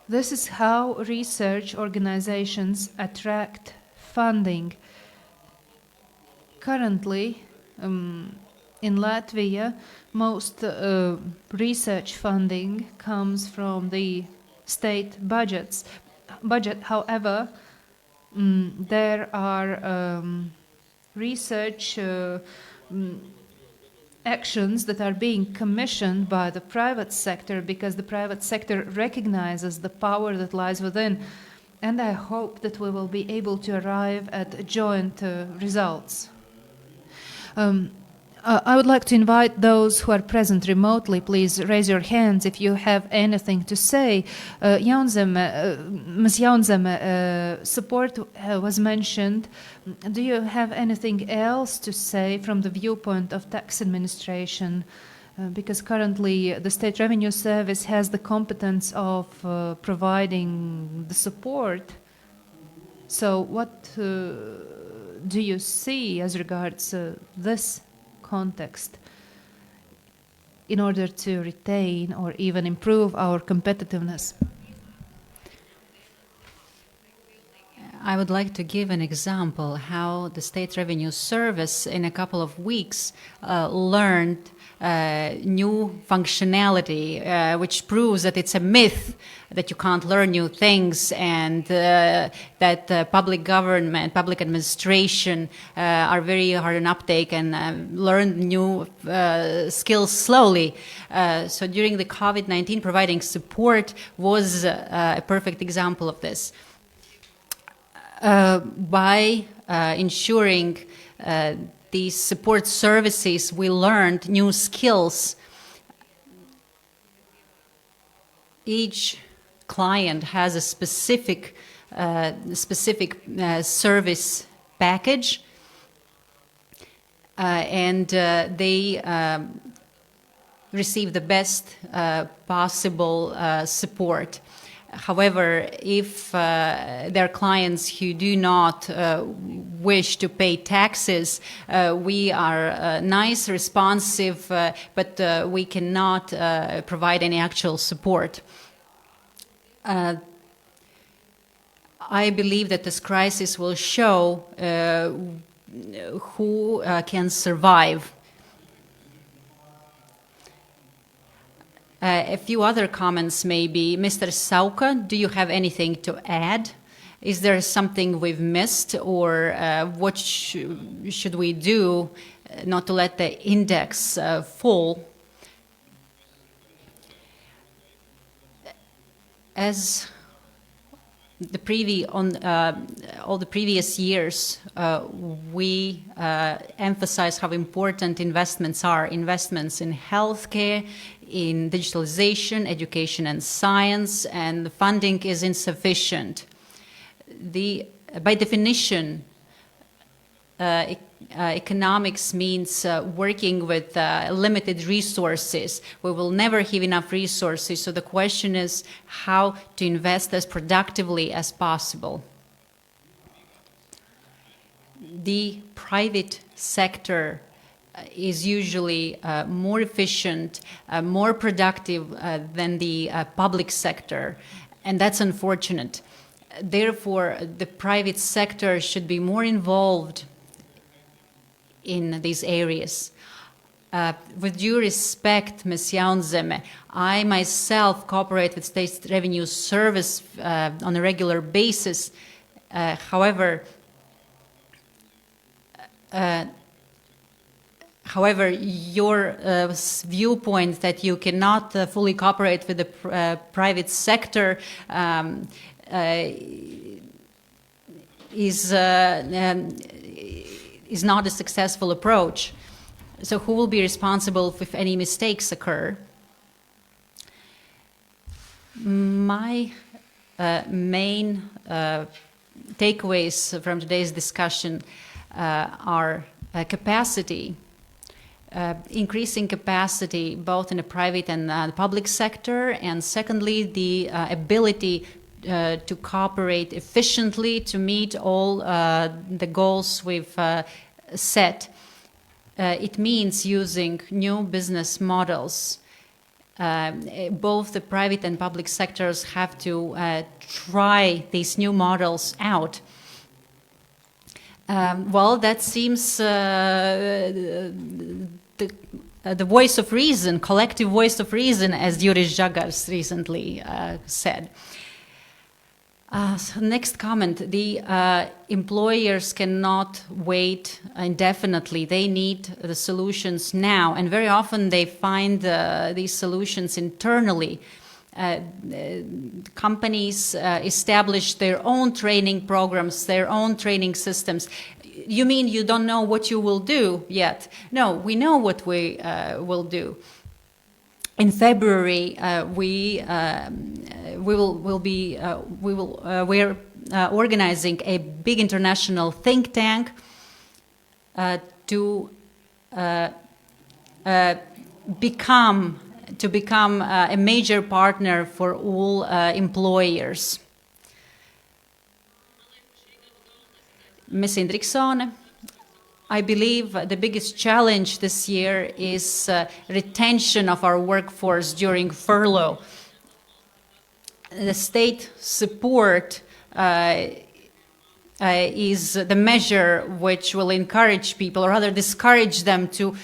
This is how research organizations attract funding. Currently, in Latvia, most research funding comes from the state budget. However, there are research actions that are being commissioned by the private sector, because the private sector recognizes the power that lies within. And I hope that we will be able to arrive at joint results. I would like to invite those who are present remotely. Please raise your hands if you have anything to say. Ms. Jaunzeme, support was mentioned. Do you have anything else to say from the viewpoint of tax administration? Because currently the State Revenue Service has the competence of providing the support. So what do you see as regards this context in order to retain or even improve our competitiveness? I would like to give an example how the State Revenue Service in a couple of weeks learned new functionality, which proves that it's a myth that you can't learn new things, and that public government, public administration are very hard on uptake and learn new skills slowly. So during the COVID-19, providing support was a perfect example of this. By ensuring these support services, we learned new skills. Each client has a specific service package, and they receive the best possible support. However, if there are clients who do not wish to pay taxes, we are nice, responsive, but we cannot provide any actual support. I believe that this crisis will show who can survive. A few other comments maybe. Mr. Sauka, do you have anything to add? Is there something we've missed, or what should we do not to let the index fall? As all the previous years, we emphasize how important investments are. Investments in healthcare, in digitalization, education and science, and the funding is insufficient. By definition, economics means working with limited resources. We will never have enough resources, so the question is how to invest as productively as possible. The private sector is usually more efficient, more productive than the public sector, and that's unfortunate. Therefore, the private sector should be more involved in these areas. With due respect, Ms. Jaunzeme, I myself cooperate with State Revenue Service on a regular basis. However, your viewpoint that you cannot fully cooperate with the private sector is not a successful approach. So who will be responsible if any mistakes occur? My main takeaways from today's discussion are capacity. increasing capacity both in the private and the public sector, and secondly, the ability to cooperate efficiently to meet all the goals we've set. It means using new business models. Both the private and public sectors have to try these new models out. Well, that seems the voice of reason, collective voice of reason, as Juris Žagars recently said. So next comment, the employers cannot wait indefinitely. They need the solutions now, and very often they find these solutions internally. Companies establish their own training programs, their own training systems. You mean you don't know what you will do yet? No, we know what we will do. In February, we're organizing a big international think tank to become a major partner for all employers. Ms. Indriksone, I believe the biggest challenge this year is retention of our workforce during furlough. The state support is the measure which will encourage people, or rather discourage them to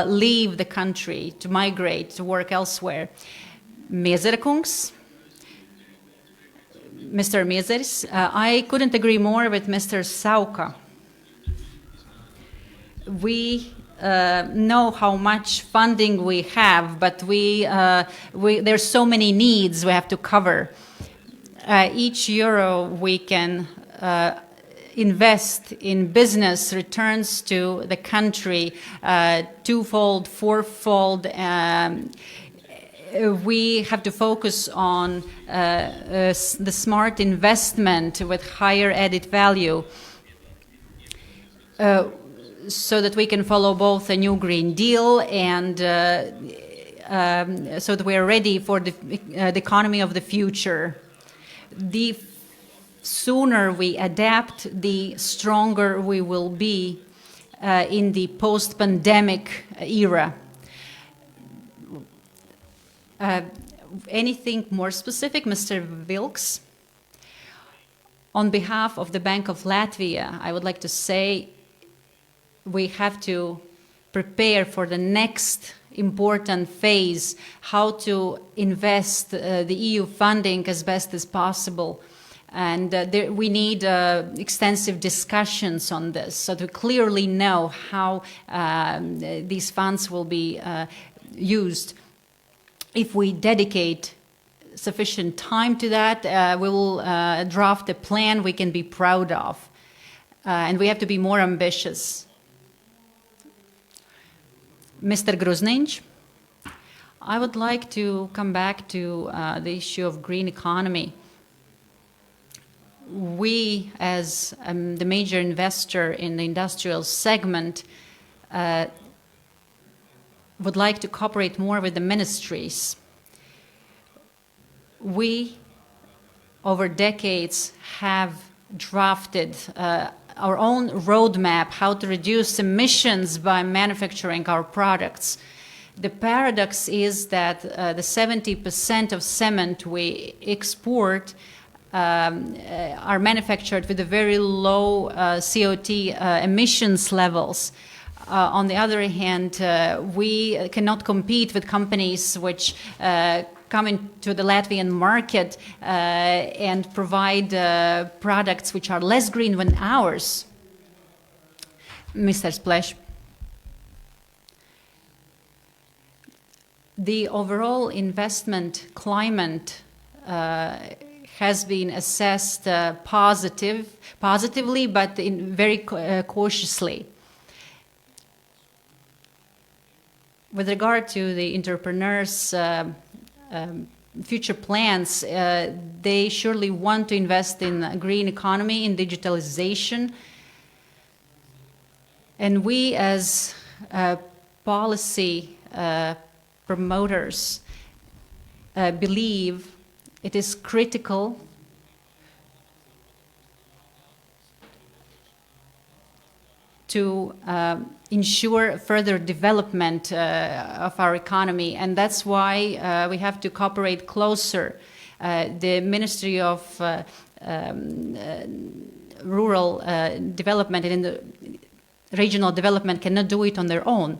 leave the country, to migrate, to work elsewhere. Miezera kungs, Mr. Miezeris, I couldn't agree more with Mr. Sauka. We know how much funding we have, but there's so many needs we have to cover. Each euro we can invest in business returns to the country twofold, fourfold. We have to focus on the smart investment with higher added value, so that we can follow both a new Green Deal and so that we are ready for the economy of the future. The sooner we adapt, the stronger we will be in the post-pandemic era. Anything more specific, Mr. Vilks? On behalf of the Bank of Latvia, I would like to say we have to prepare for the next important phase, how to invest the EU funding as best as possible. And we need extensive discussions on this, so to clearly know how these funds will be used. If we dedicate sufficient time to that, we will draft a plan we can be proud of. And we have to be more ambitious. Mr. Gruzniņš, I would like to come back to the issue of green economy. We, as the major investor in the industrial segment, would like to cooperate more with the ministries. We, over decades, have drafted our own roadmap how to reduce emissions by manufacturing our products. The paradox is that the 70% of cement we export are manufactured with a very low CO2 emissions levels. On the other hand, we cannot compete with companies which come into the Latvian market and provide products which are less green than ours. Mr. Splash. The overall investment climate has been assessed positively, but very cautiously. With regard to the entrepreneurs' future plans, they surely want to invest in a green economy, in digitalization. And we as policy promoters believe it is critical to ensure further development of our economy, and that's why we have to cooperate closer. The Ministry of Rural Development and in the regional development cannot do it on their own.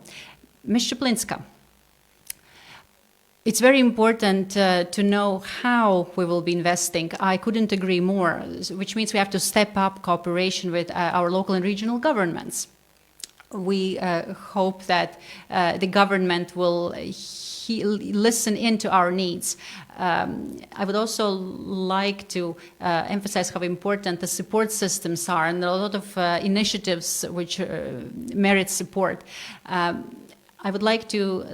Ms. Shaplinska, it's very important to know how we will be investing. I couldn't agree more, which means we have to step up cooperation with our local and regional governments. We hope that the government will listen into our needs. I would also like to emphasize how important the support systems are, and there are a lot of initiatives which merit support. I would like to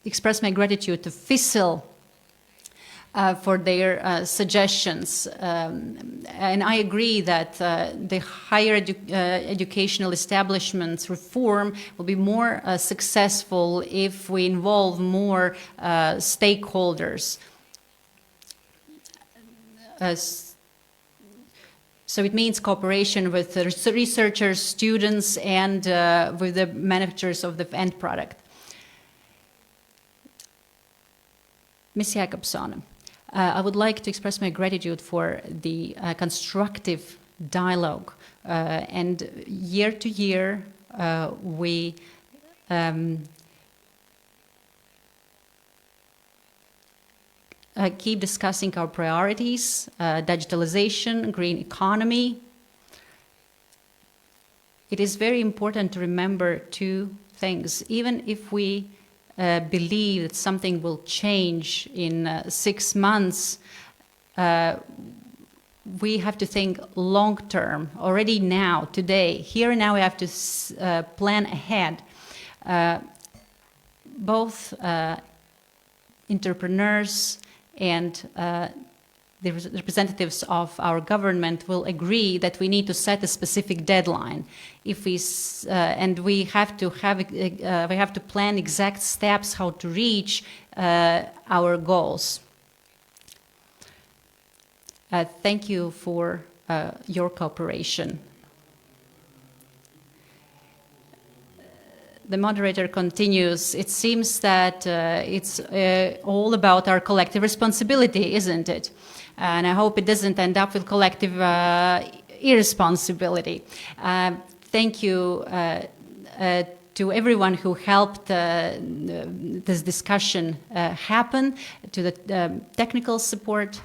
express my gratitude to FICIL for their suggestions. And I agree that the higher educational establishments reform will be more successful if we involve more stakeholders. So it means cooperation with the researchers, students, and with the manufacturers of the end product. Ms. Jakobson, I would like to express my gratitude for the constructive dialogue. And year to year, we keep discussing our priorities, digitalization, green economy. It is very important to remember two things. Even if we believe that something will change in 6 months, we have to think long term, already now, today. Here and now we have to plan ahead. Both entrepreneurs and the representatives of our government will agree that we need to set a specific deadline. If we and we have to plan exact steps how to reach our goals. Thank you for your cooperation. The moderator continues. It seems that it's all about our collective responsibility, isn't it? And I hope it doesn't end up with collective irresponsibility. Thank you to everyone who helped this discussion happen, to the technical support